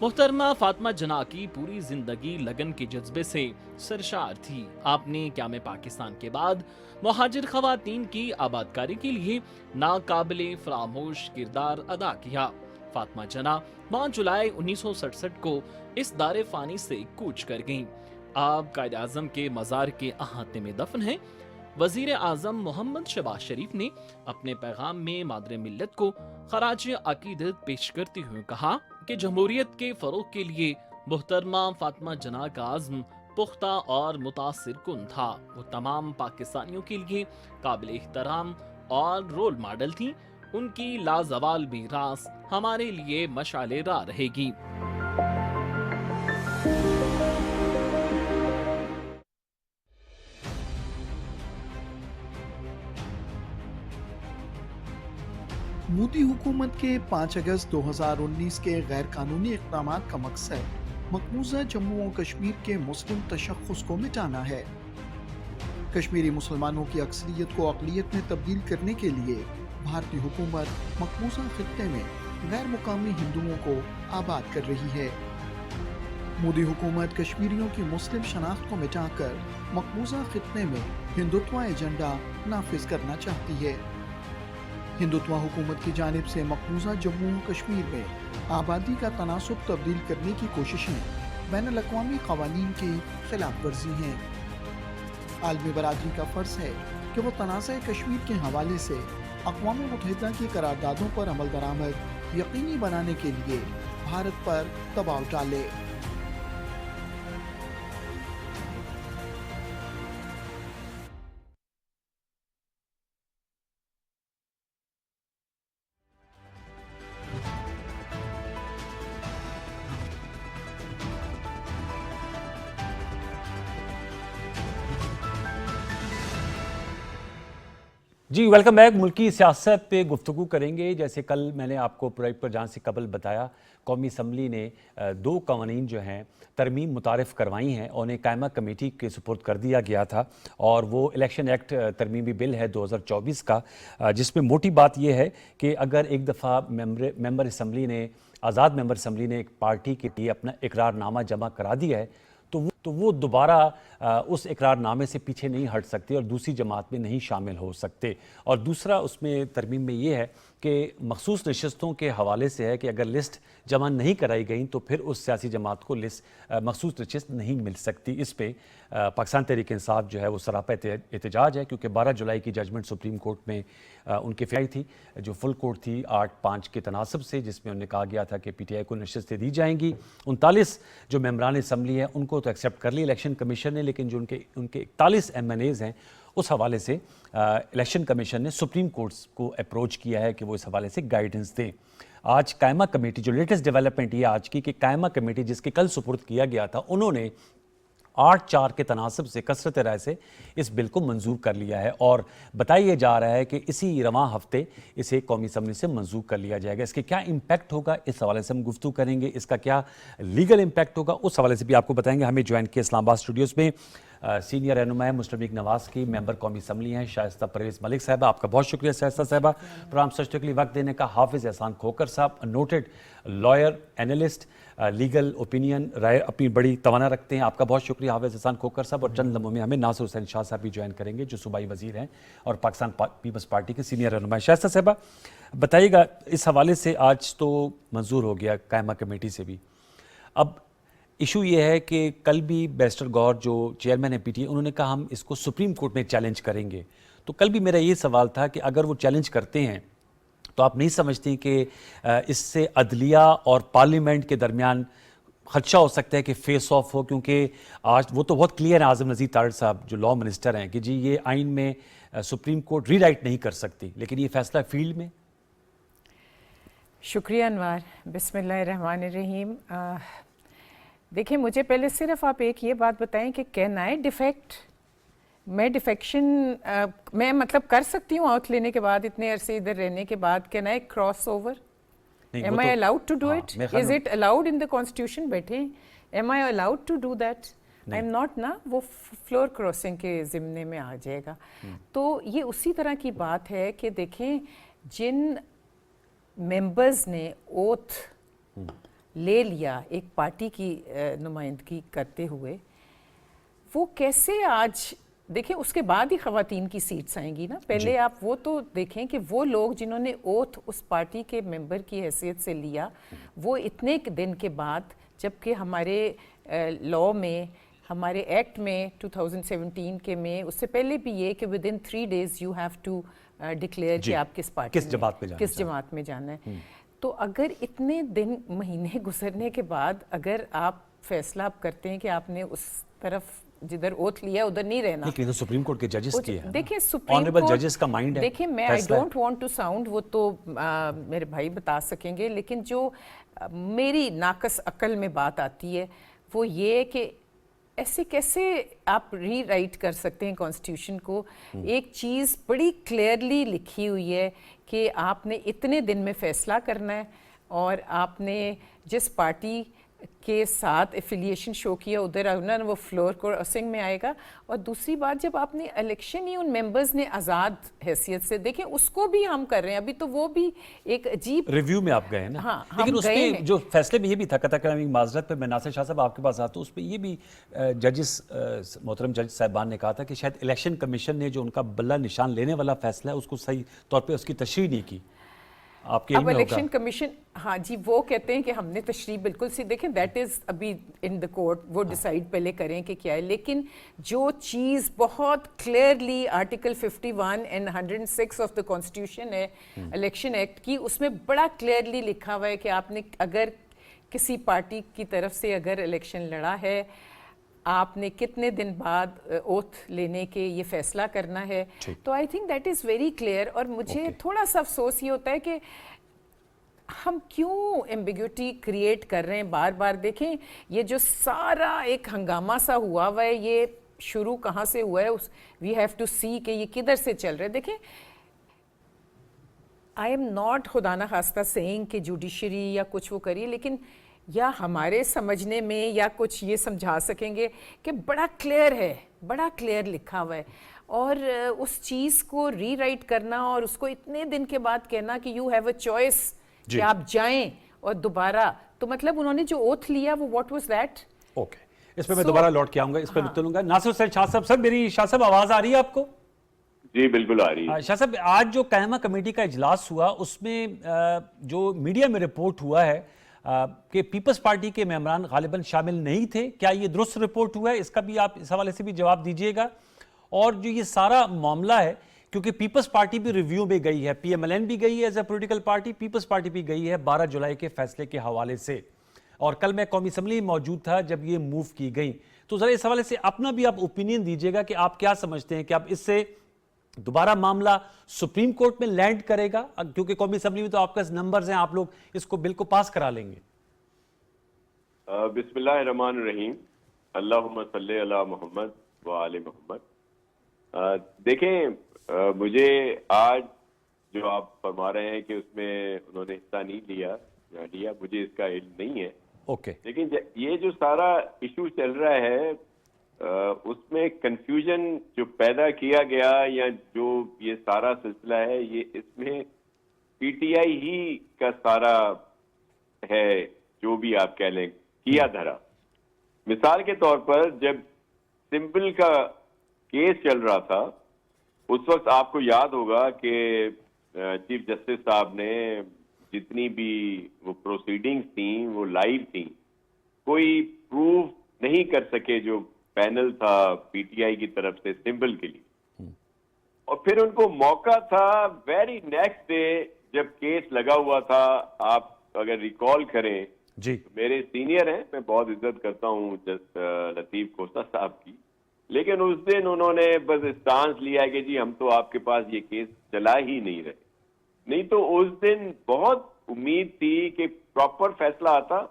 محترمہ فاطمہ جناح کی پوری زندگی لگن کے جذبے سے سرشار تھی. آپ نے قیام پاکستان کے بعد مہاجر خواتین کی آبادکاری کے لیے ناقابل فراموش کردار ادا کیا. فاطمہ جناح 5 جولائی 1967 کو اس دار فانی سے کوچ کر گئیں. آپ قائد اعظم کے مزار کے احاطے میں دفن ہیں. وزیر اعظم محمد شہباز شریف نے اپنے پیغام میں مادر ملت کو خراج عقیدت پیش کرتے ہوئے کہا کہ جمہوریت کے فروغ کے لیے محترمہ فاطمہ جناح کا عزم پختہ اور متاثر کن تھا. وہ تمام پاکستانیوں کے لیے قابل احترام اور رول ماڈل تھیں. ان کی لازوال میراث ہمارے لیے مشعل راہ رہے گی. مودی حکومت کے 5 اگست 2019 کے غیر قانونی اقدامات کا مقصد مقبوضہ جموں و کشمیر کے مسلم تشخص کو مٹانا ہے. कश्मीरी मुसलमानों की अक्सरियत को अक़लियत में तब्दील करने के लिए भारतीय हुकूमत मकबूजा खित्ते में गैर मुकामी हिंदुओं को आबाद कर रही है। मोदी हुकूमत कश्मीरियों की मुस्लिम शनाख्त को मिटाकर मकबूजा खित्ते में हिंदुत्व एजेंडा नाफिज करना चाहती है। हिंदुत्व हुकूमत की जानिब से मकबूजा जम्मू और कश्मीर में आबादी का तनासुब तब्दील करने की कोशिशें बैनुल-अक़वामी क़वानीन की खिलाफ वर्जी हैं। आलमी बरादरी का फ़र्ज़ है कि वो तनाज़ा कश्मीर के हवाले से अक़वाम मुत्तहिदा की करारदादों पर अमल दरामद यकीनी बनाने के लिए भारत पर दबाव डाले। जी वेलकम बैक। मुल्की सियासत पे गुफ्तगू करेंगे। जैसे कल मैंने आपको प्रोग्राम पर जाने से कबल बताया, कौमी असम्बली ने 2 कवानीन जो हैं तरमीम मुतारिफ़ करवाई हैं और उन्हें कायमा कमेटी के सुपुर्द कर दिया गया था। और वो इलेक्शन एक्ट तरमीमी बिल है 2024 का, जिसमें मोटी बात यह है कि अगर एक दफ़ा मेंबर असम्बली ने, आज़ाद मेंबर असम्बली ने एक पार्टी के लिए अपना इकरारनामा जमा करा दिया है तो वो दोबारा उस इकरारनामे से पीछे नहीं हट सकते और दूसरी जमात में नहीं शामिल हो सकते। और दूसरा उसमें तरमीम में ये है कि मखसूस नशस्तों के हवाले से है कि अगर लिस्ट जमा नहीं कराई गई तो फिर उस सियासी जमात को लिस्ट मखसूस नशस्त नहीं मिल सकती। इस पे पाकिस्तान तहरीक इंसाफ जो है वो सरापा एहतजाज है, क्योंकि 12 जुलाई की जजमेंट सुप्रीम कोर्ट में उनके फ़ैसले थी, जो फुल कोर्ट थी 8-5 के तनासब से, जिसमें उन्हें कहा गया था कि PTI को नशस्तें दी जाएंगी। 39 जो मेंबरान असम्बली हैं उनको तो एक्सेप्ट कर ली इलेक्शन कमीशन ने, लेकिन जो उनके 41 MNAs हैं उस हवाले से इलेक्शन कमीशन ने सुप्रीम कोर्ट को अप्रोच किया है कि वो इस हवाले से गाइडेंस दें। आज कायमा कमेटी, जो लेटेस्ट डेवलपमेंट ये आज की कि कायमा कमेटी जिसके कल सुपुर्द किया गया था, उन्होंने 8-4 के तनासब से कसरत राय से इस बिल को मंजूर कर लिया है और बताया जा रहा है कि इसी रवां हफ्ते इसे कौमी असम्बली से मंजूर कर लिया जाएगा। इसके क्या इम्पैक्ट होगा, इस हवाले से हम गुफ्तगू करेंगे। इसका क्या लीगल इम्पैक्ट होगा, उस हवाले से भी आपको बताएंगे। हमें ज्वाइन किया इस्लामाबाद स्टूडियोज़ में सीनियर रहनुमा है मुस्लिम लीग नवाज़ की, मेंबर कौमी असम्बली हैं शाइस्ता परवेज़ मलिक साहबा। आपका बहुत शुक्रिया शाइस्ता साहबा प्रोग्राम सच के लिए वक्त देने का। हाफिज़ Ehsan Khokhar sahab, noted lawyer, analyst, legal opinion राय अपनी बड़ी तवाना रखते हैं, आपका बहुत शुक्रिया हाफिज़ एहसान खोकर साहब। और चंद लम्हों में हमें नासिर हुसैन शाह साहब भी ज्वाइन करेंगे, जो सूबाई वज़ीर हैं और पाकिस्तान पीपल्स पार्टी के सीनियर रहनुमा हैं। शाइस्ता साहबा बताइएगा, इस हवाले से आज तो मंजूर हो गया कायमा कमेटी से भी, अब इशू ये है कि कल भी बैरिस्टर गौर जो चेयरमैन है PTI, उन्होंने कहा हम इसको सुप्रीम कोर्ट में चैलेंज करेंगे। तो कल भी मेरा ये सवाल था कि अगर वो चैलेंज करते हैं तो आप नहीं समझती कि इससे अदलिया और पार्लियामेंट के दरमियान खदशा हो सकता है कि फेस ऑफ हो, क्योंकि आज वो तो बहुत क्लियर है आज़म नज़ीर तारिड़ साहब जो लॉ मिनिस्टर हैं कि जी ये आइन में सुप्रीम कोर्ट रीराइट नहीं कर सकती, लेकिन ये फैसला फील्ड में। शुक्रिया अनवार। बिस्मिल्लाहिर्रहमानिर्रहीम। देखिए, मुझे पहले सिर्फ आप एक ये बात बताएं कि कैन आई डिफेक्ट, मैं डिफेक्शन मैं मतलब कर सकती हूँ आउथ लेने के बाद, इतने अरसे इधर रहने के बाद, can I cross over, am I allowed to do it, is it allowed in the constitution? बैठे, am I allowed to do that? I am not ना, वो फ्लोर क्रॉसिंग के ज़िम्मे में आ जाएगा। तो ये उसी तरह की बात है कि देखें, जिन मेंबर्स ने ओथ ले लिया एक पार्टी की नुमाइंदगी करते हुए, वो कैसे आज देखें, उसके बाद ही ख़वातीन की सीट्स आएंगी ना। पहले आप वो तो देखें कि वो लोग जिन्होंने ओथ उस पार्टी के मेंबर की हैसियत से लिया, वो इतने दिन के बाद, जबकि हमारे लॉ में, हमारे एक्ट में 2017 के में, उससे पहले भी ये कि within 3 days you have to declare कि आप किस पार्टी किस जमात में जाना है। तो अगर इतने दिन महीने गुजरने के बाद अगर आप फैसला आप करते हैं कि आपने उस तरफ जिधर ओथ लिया उधर नहीं रहना, लेकिन तो सुप्रीम कोर्ट के जजेस की है, देखिए सुप्रीम ऑनरेबल जजेस का माइंड है। देखिए, मैं I don't want to sound, वो तो मेरे भाई बता सकेंगे, लेकिन जो मेरी नाकस अकल में बात आती है वो ये कि ऐसे कैसे आप रीराइट कर सकते हैं कॉन्स्टिट्यूशन को। एक चीज़ बड़ी क्लियरली लिखी हुई है कि आपने इतने दिन में फैसला करना है और आपने जिस पार्टी के साथ एफिलिएशन शो किया उधर उन्होंने वो फ्लोर क्रॉसिंग में आएगा। और दूसरी बात, जब आपने इलेक्शन ही उन मेंबर्स ने आज़ाद हैसियत से देखें, उसको भी हम कर रहे हैं अभी, तो वो भी एक अजीब रिव्यू में आप गए हैं ना। हाँ, हम लेकिन गए उसमें हैं। जो फैसले में ये भी था, कथा माजरत पे मैं नासिर शाह साहब आपके पास आता हूँ, उस पर ये भी जजेस मोहतरम जज साहिबान ने कहा था कि शायद इलेक्शन कमीशन ने जो उनका बल्ला निशान लेने वाला फैसला है उसको सही तौर पे उसकी तशरीह नहीं की। आपके अब इल्म में इलेक्शन होगा। कमीशन, हाँ जी, वो कहते हैं कि हमने तशरीह बिल्कुल सी, देखें दैट इज़ अभी इन द कोर्ट, वो डिसाइड पहले करें कि क्या है। लेकिन जो चीज़ बहुत clearly article 51 and 106 of the constitution है इलेक्शन एक्ट की, उसमें बड़ा क्लियरली लिखा हुआ है कि आपने अगर किसी पार्टी की तरफ से अगर इलेक्शन लड़ा है, आपने कितने दिन बाद ओथ लेने के ये फैसला करना है। तो I think that is very clear. और मुझे थोड़ा सा अफसोस ये होता है कि हम क्यों एम्बिग्यूटी क्रिएट कर रहे हैं बार बार। देखें, ये जो सारा एक हंगामा सा हुआ है, ये शुरू कहाँ से हुआ है, उस वी हैव टू सी कि ये किधर से चल रहा है। देखें, आई एम नॉट खुदा ना खास्ता सेइंग कि जुडिशरी या कुछ वो करिए, लेकिन या हमारे समझने में या कुछ ये समझा सकेंगे कि बड़ा क्लियर है, बड़ा क्लियर लिखा हुआ है। और उस चीज़ को रीराइट करना और उसको इतने दिन के बाद कहना कि यू हैव अ चॉइस कि आप जाएं और दोबारा, तो मतलब उन्होंने जो ओथ लिया वो व्हाट वाज दैट। ओके, इस पे मैं दोबारा लौट के आऊंगा, इस पे नुक्ता लूंगा। नासिर हुसैन शाह साहब, सर मेरी शाह साहब आवाज आ रही है आपको? जी बिल्कुल आ रही है। शाह साहब, आज जो कायमा कमेटी का इजलास हुआ उसमें जो मीडिया में रिपोर्ट हुआ है कि पीपल्स पार्टी के मेंबरान गालिबन शामिल नहीं थे, क्या ये दुरुस्त रिपोर्ट हुआ है? इसका भी आप इस हवाले से भी जवाब दीजिएगा। और जो ये सारा मामला है, क्योंकि पीपल्स पार्टी भी रिव्यू में गई है, पीएमएलएन भी गई है as a political party, People's Party भी गई है 12 जुलाई के फैसले के हवाले से। और कल मैं कौमी असम्बली में मौजूद था जब ये मूव की गई। तो जरा इस हवाले से अपना भी आप ओपिनियन दीजिएगा कि आप क्या समझते हैं कि आप इससे दोबारा मामला सुप्रीम कोर्ट में लैंड करेगा, क्योंकि कौमी असम्बली में तो आपके नंबर्स हैं, आप लोग इसको बिल को पास करा लेंगे। बिस्मिल्लाहिर्रहमानिर्रहीम, अल्लाहुम्मा सल्ली अला मोहम्मद व आले मोहम्मद। देखें, मुझे आज जो आप फरमा रहे हैं कि उसमें उन्होंने हिस्सा नहीं लिया, मुझे इसका इल्म नहीं है। ओके, लेकिन ये जो सारा इशू चल रहा है उसमें कंफ्यूजन जो पैदा किया गया या जो ये सारा सिलसिला है, ये इसमें पीटीआई ही का सारा है, जो भी आप कह लें, किया धरा। मिसाल के तौर पर जब सिंपल का केस चल रहा था, उस वक्त आपको याद होगा कि चीफ जस्टिस साहब ने जितनी भी वो प्रोसीडिंग्स थी वो लाइव थी, कोई प्रूव नहीं कर सके जो पैनल था पीटीआई की तरफ से सिंबल के लिए। और फिर उनको मौका था वेरी नेक्स्ट डे जब केस लगा हुआ था, आप अगर रिकॉल करें जी, तो मेरे सीनियर हैं, मैं बहुत इज्जत करता हूँ लतीफ कोसा साहब की, लेकिन उस दिन उन्होंने बस स्टांस लिया कि जी हम तो आपके पास ये केस चला ही नहीं रहे। नहीं तो उस दिन बहुत उम्मीद थी कि प्रॉपर फैसला आता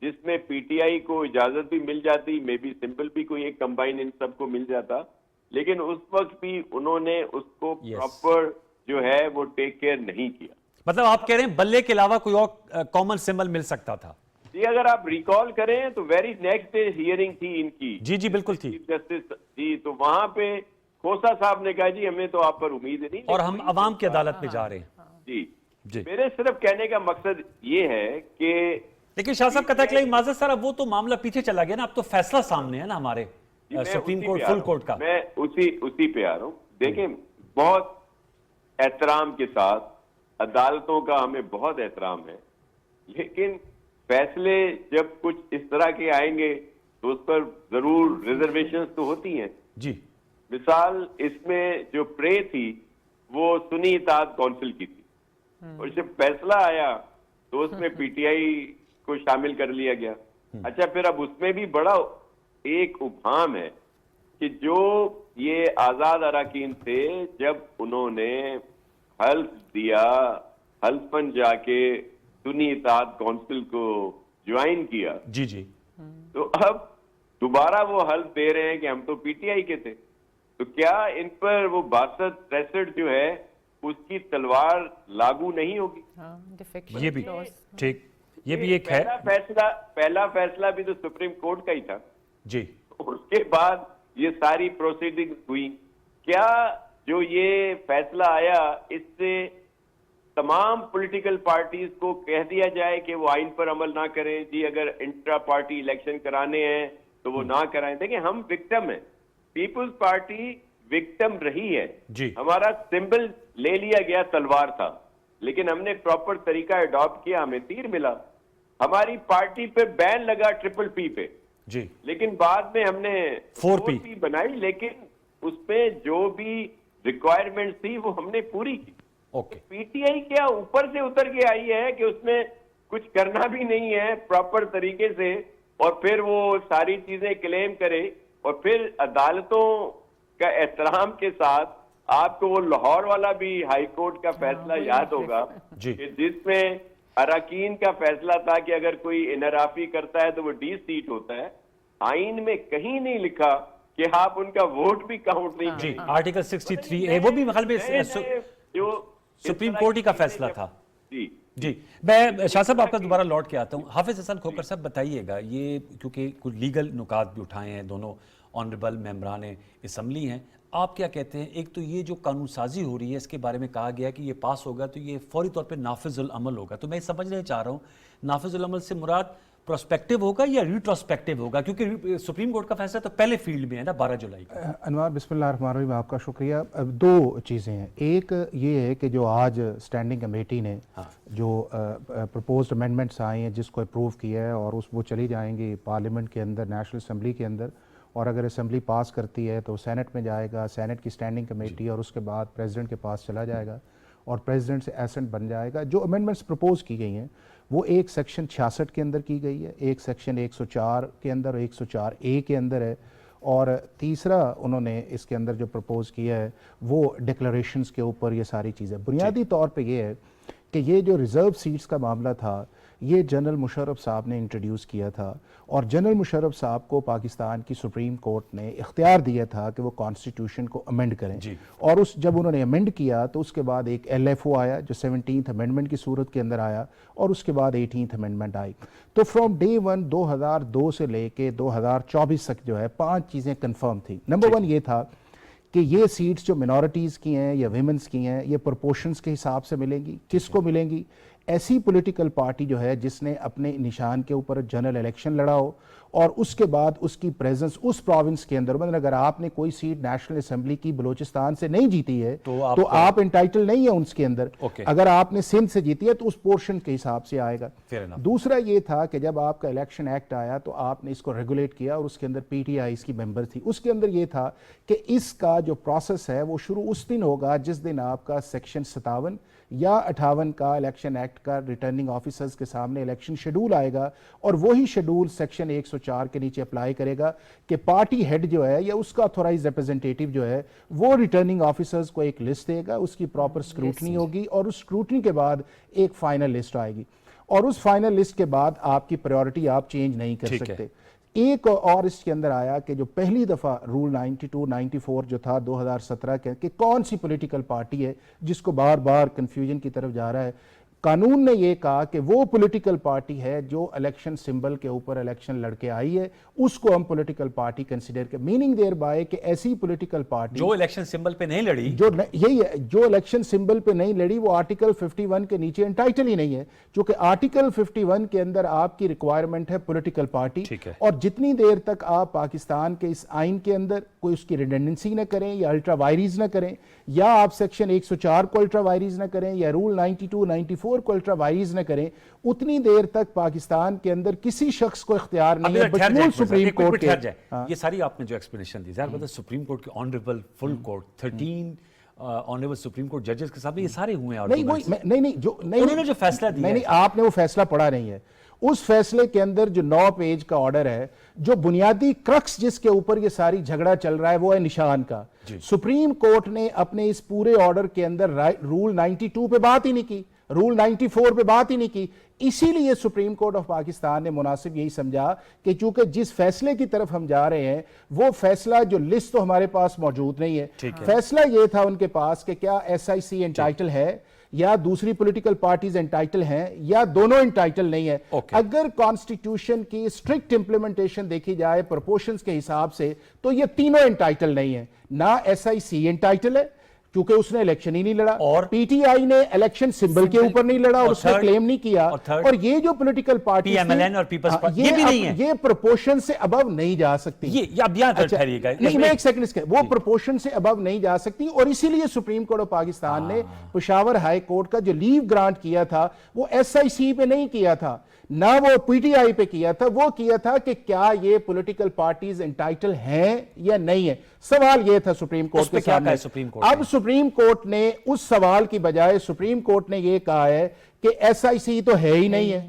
जिसमें पीटीआई को इजाजत भी मिल जाती, मे बी सिंपल भी कोई एक कंबाइन इन सबको मिल जाता। लेकिन उस वक्त भी उन्होंने उसको प्रॉपर जो है वो टेक केयर नहीं किया। मतलब आप कह रहे हैं बल्ले के अलावा कोई और कॉमन सिंबल मिल सकता था? जी, अगर आप रिकॉल करें तो वेरी नेक्स्ट डे हियरिंग थी इनकी, जी जी बिल्कुल थी, चीफ जस्टिस जी, तो वहां पे खोसा साहब ने कहा जी हमें तो आप पर उम्मीद नहीं, और हम अवाम की अदालत में जा रहे हैं। जी, मेरे सिर्फ कहने का मकसद ये है कि लेकिन शाह साहब कहता है माजर सर, अब वो तो मामला पीछे चला गया ना, अब तो फैसला सामने है ना हमारे सुप्रीम कोर्ट, फुल कोर्ट का। मैं उसी पे आ रहा हूँ। देखें, बहुत एहतराम के साथ अदालतों का हमें बहुत एहतराम है, लेकिन फैसले जब कुछ इस तरह के आएंगे तो उस पर जरूर रिजर्वेशंस तो होती हैं जी। मिसाल इसमें जो प्रे थी वो सुन्नी इत्तेहाद काउंसिल की थी, और जब फैसला आया तो उसमें पीटीआई को शामिल कर लिया गया। अच्छा, फिर अब उसमें भी बड़ा एक उभाम है कि जो ये आजाद अराकीन थे, जब उन्होंने हल्फ दिया, हल्फन जाके सुन्नी इत्तेहाद काउंसिल को ज्वाइन किया, जी जी, तो अब दोबारा वो हल्फ दे रहे हैं कि हम तो पीटीआई के थे। तो क्या इन पर वो 62-63 जो है उसकी तलवार लागू नहीं होगी? ये भी ठीक। ये भी एक है पहला फैसला भी तो सुप्रीम कोर्ट का ही था जी। उसके बाद ये सारी प्रोसीडिंग्स हुई। क्या जो ये फैसला आया इससे तमाम पॉलिटिकल पार्टीज को कह दिया जाए कि वो आइन पर अमल ना करें? जी अगर इंट्रा पार्टी इलेक्शन कराने हैं तो वो ना कराएं। देखिए हम विक्टिम हैं, पीपुल्स पार्टी विक्टिम रही है जी। हमारा सिंबल ले लिया गया, तलवार था, लेकिन हमने प्रॉपर तरीका अडॉप्ट किया, हमें तीर मिला। हमारी पार्टी पे बैन लगा ट्रिपल पी पे जी, लेकिन बाद में हमने 4P बनाई, लेकिन उसमें जो भी रिक्वायरमेंट थी वो हमने पूरी की। ओके। पीटीआई क्या ऊपर से उतर के आई है कि उसमें कुछ करना भी नहीं है प्रॉपर तरीके से, और फिर वो सारी चीजें क्लेम करे, और फिर अदालतों का एहतराम के साथ आपको वो लाहौर वाला भी हाई कोर्ट का फैसला याद होगा जी। कि जिसमें अरकान का फैसला था कि अगर कोई इनराफी करता है तो वो डी सीट होता है। आइन में कहीं नहीं लिखा कि आप उनका वोट भी काउंट नहीं जी, करेंगे। आर्टिकल 63A वो भी मतलब जो सुप्रीम कोर्ट ही का फैसला था जी। जी। मैं शाह साहब आपका दोबारा लौट के आता हूँ। हाफिज हसन खोकर साहब बताइएगा, ये क्योंकि कुछ लीगल नुकात भी उठाए हैं, दोनों ऑनरेबल मेंबरान असम्बली हैं, आप क्या कहते हैं? एक तो ये जो कानून साजी हो रही है इसके बारे में कहा गया कि ये पास होगा तो ये फौरी तौर पे नाफिजुल अमल होगा, तो मैं समझना चाह रहा हूँ नाफिजुल अमल से मुराद प्रोस्पेक्टिव होगा या रिट्रोस्पेक्टिव होगा, क्योंकि सुप्रीम कोर्ट का फैसला तो पहले फील्ड में है ना 12 जुलाई का। अनवार बिस्मिल्लाहिर्रहमानिर्रहीम, आपका शुक्रिया। अब दो चीज़ें हैं, एक ये है कि जो आज स्टैंडिंग कमेटी ने जो प्रपोज्ड अमेंडमेंट्स आए हैं जिसको अप्रूव किया है और वो चली जाएंगी पार्लियामेंट के अंदर, नेशनल असम्बली के अंदर, और अगर असम्बली पास करती है तो सेनेट में जाएगा, सेनेट की स्टैंडिंग कमेटी, और उसके बाद प्रेसिडेंट के पास चला जाएगा और प्रेसिडेंट से एसेंट बन जाएगा। जो अमेंडमेंट्स प्रपोज की गई हैं वो एक सेक्शन 66 के अंदर की गई है, एक सेक्शन 104 के अंदर, 104A के अंदर है, और तीसरा उन्होंने इसके अंदर जो प्रपोज किया है वो डिक्लेरेशंस के ऊपर ये सारी चीज़ें। बुनियादी तौर पे ये है कि ये जो रिज़र्व सीट्स का मामला था ये जनरल मुशर्रफ साहब ने इंट्रोड्यूस किया था, और जनरल मुशर्रफ साहब को पाकिस्तान की सुप्रीम कोर्ट ने इख्तियार दिया था कि वो कॉन्स्टिट्यूशन को अमेंड करें, और जब उन्होंने अमेंड किया तो उसके बाद एक LFO आया जो 17th अमेंडमेंट की सूरत के अंदर आया, और उसके बाद 18th अमेंडमेंट आई। तो फ्रॉम डे 1 2002 से लेके 2024 तक जो है 5 चीज़ें कन्फर्म थी। नंबर 1 ये था कि ये सीट्स जो मिनॉरिटीज़ की हैं या विमेंस की हैं ये प्रोपोर्शंस के हिसाब से मिलेंगी। किसको मिलेंगी? ऐसी पॉलिटिकल पार्टी जो है जिसने अपने निशान के ऊपर जनरल इलेक्शन लड़ा हो, और उसके बाद उसकी प्रेजेंस उस प्रोविंस के अंदर, मतलब अगर आपने कोई सीट नेशनल असेंबली की बलूचिस्तान से नहीं जीती है तो आप इंटाइटल नहीं है उसके अंदर। अगर आपने सिंध से जीती है तो उस पोर्शन के हिसाब से आएगा। दूसरा ये था कि जब आपका इलेक्शन एक्ट आया तो आपने इसको रेगुलेट किया, और उसके अंदर PTIs की मेंबर थी। उसके अंदर ये था कि इसका जो प्रोसेस है वो शुरू उस दिन होगा जिस दिन आपका सेक्शन 57 या 58 का इलेक्शन एक्ट का रिटर्निंग ऑफिसर्स के सामने इलेक्शन शेड्यूल आएगा, और वही शेड्यूल सेक्शन 104 के नीचे अप्लाई करेगा कि पार्टी हेड जो है या उसका ऑथोराइज रिप्रेजेंटेटिव जो है वो रिटर्निंग ऑफिसर्स को एक लिस्ट देगा, उसकी प्रॉपर स्क्रूटनी होगी, और उस स्क्रूटनी के बाद एक फाइनल लिस्ट आएगी, और उस फाइनल लिस्ट के बाद आपकी प्रायोरिटी आप चेंज नहीं कर सकते। एक और इसके अंदर आया कि जो पहली दफ़ा रूल 92-94 जो था 2017 के कि कौन सी पॉलिटिकल पार्टी है जिसको बार बार कन्फ्यूजन की तरफ जा रहा है, कानून ने ये कहा कि वो पॉलिटिकल पार्टी है जो इलेक्शन सिंबल के ऊपर इलेक्शन लड़के आई है उसको हम पॉलिटिकल पार्टी कंसीडर कर, मीनिंग देयर बाय कि ऐसी पॉलिटिकल पार्टी जो इलेक्शन सिंबल पे नहीं लड़ी, यही है, जो इलेक्शन सिंबल पे नहीं लड़ी वो आर्टिकल 51 के नीचे एंटाइटल ही नहीं है, क्योंकि आर्टिकल 51 के अंदर आपकी रिक्वायरमेंट है पॉलिटिकल पार्टी, और जितनी देर तक आप पाकिस्तान के इस आइन के अंदर कोई उसकी रिडेंडेंसी न करें या अल्ट्रा वायरीज न करें, या आप सेक्शन 104 को अल्ट्रा वायरीज न करें, या रूल 92-94 को अल्ट्रा वायरीज न करें, उतनी देर तक पाकिस्तान के अंदर किसी शख्स को इख्तियार नहीं है बशमूल सुप्रीम कोर्ट के। ये सारी आपने जो एक्सप्लेनेशन दी, ज़ाहिर बात है सुप्रीम कोर्ट के honourable full court 13 honourable supreme court जजेस के साथ ये सारे हुए हैं। उन्होंने जो फैसला दिया, नहीं, आपने वो फैसला पढ़ा नहीं है। उस फैसले के अंदर जो 9 पेज का ऑर्डर है, जो बुनियादी क्रक्स जिसके ऊपर ये सारी झगड़ा चल रहा है वो है निशान का। सुप्रीम कोर्ट ने अपने इस पूरे ऑर्डर के अंदर रूल 92 पे बात ही नहीं की। रूल 94 पे बात ही नहीं की। इसीलिए सुप्रीम कोर्ट ऑफ पाकिस्तान ने मुनासिब यही समझा कि चूंकि जिस फैसले की तरफ हम जा रहे हैं वो फैसला, जो लिस्ट तो हमारे पास मौजूद नहीं है, फैसला ये था उनके पास कि क्या SIC एंटाइटल है या दूसरी पॉलिटिकल पार्टीज एंटाइटल हैं या दोनों एंटाइटल नहीं है। अगर कॉन्स्टिट्यूशन की स्ट्रिक्ट इंप्लीमेंटेशन देखी जाए प्रोपोर्शंस के हिसाब से तो ये तीनों एंटाइटल नहीं है। ना SIC एंटाइटल है क्योंकि उसने इलेक्शन ही नहीं लड़ा, और PTI ने इलेक्शन सिंबल के ऊपर नहीं लड़ा और उसने क्लेम नहीं किया, और ये जो पॉलिटिकल पार्टी PMLN और पीपल्स पार्टी ये भी नहीं है, ये प्रोपोर्शन से अबव नहीं जा सकती। ये अब यहां ठहरिएगा, नहीं मैं एक सेकंड इसके, वो प्रोपोर्शन से अबव नहीं जा सकती, और इसीलिए सुप्रीम कोर्ट ऑफ पाकिस्तान ने पेशावर हाई कोर्ट का जो लीव ग्रांट किया था वो SIC पे नहीं किया था, ना वो PTI पे किया था, वो किया था कि क्या ये पॉलिटिकल पार्टीज एंटाइटल हैं या नहीं है। सवाल ये था सुप्रीम कोर्ट के सामने। अब सुप्रीम कोर्ट ने उस सवाल की बजाय सुप्रीम कोर्ट ने ये कहा है कि SIC तो है ही नहीं है,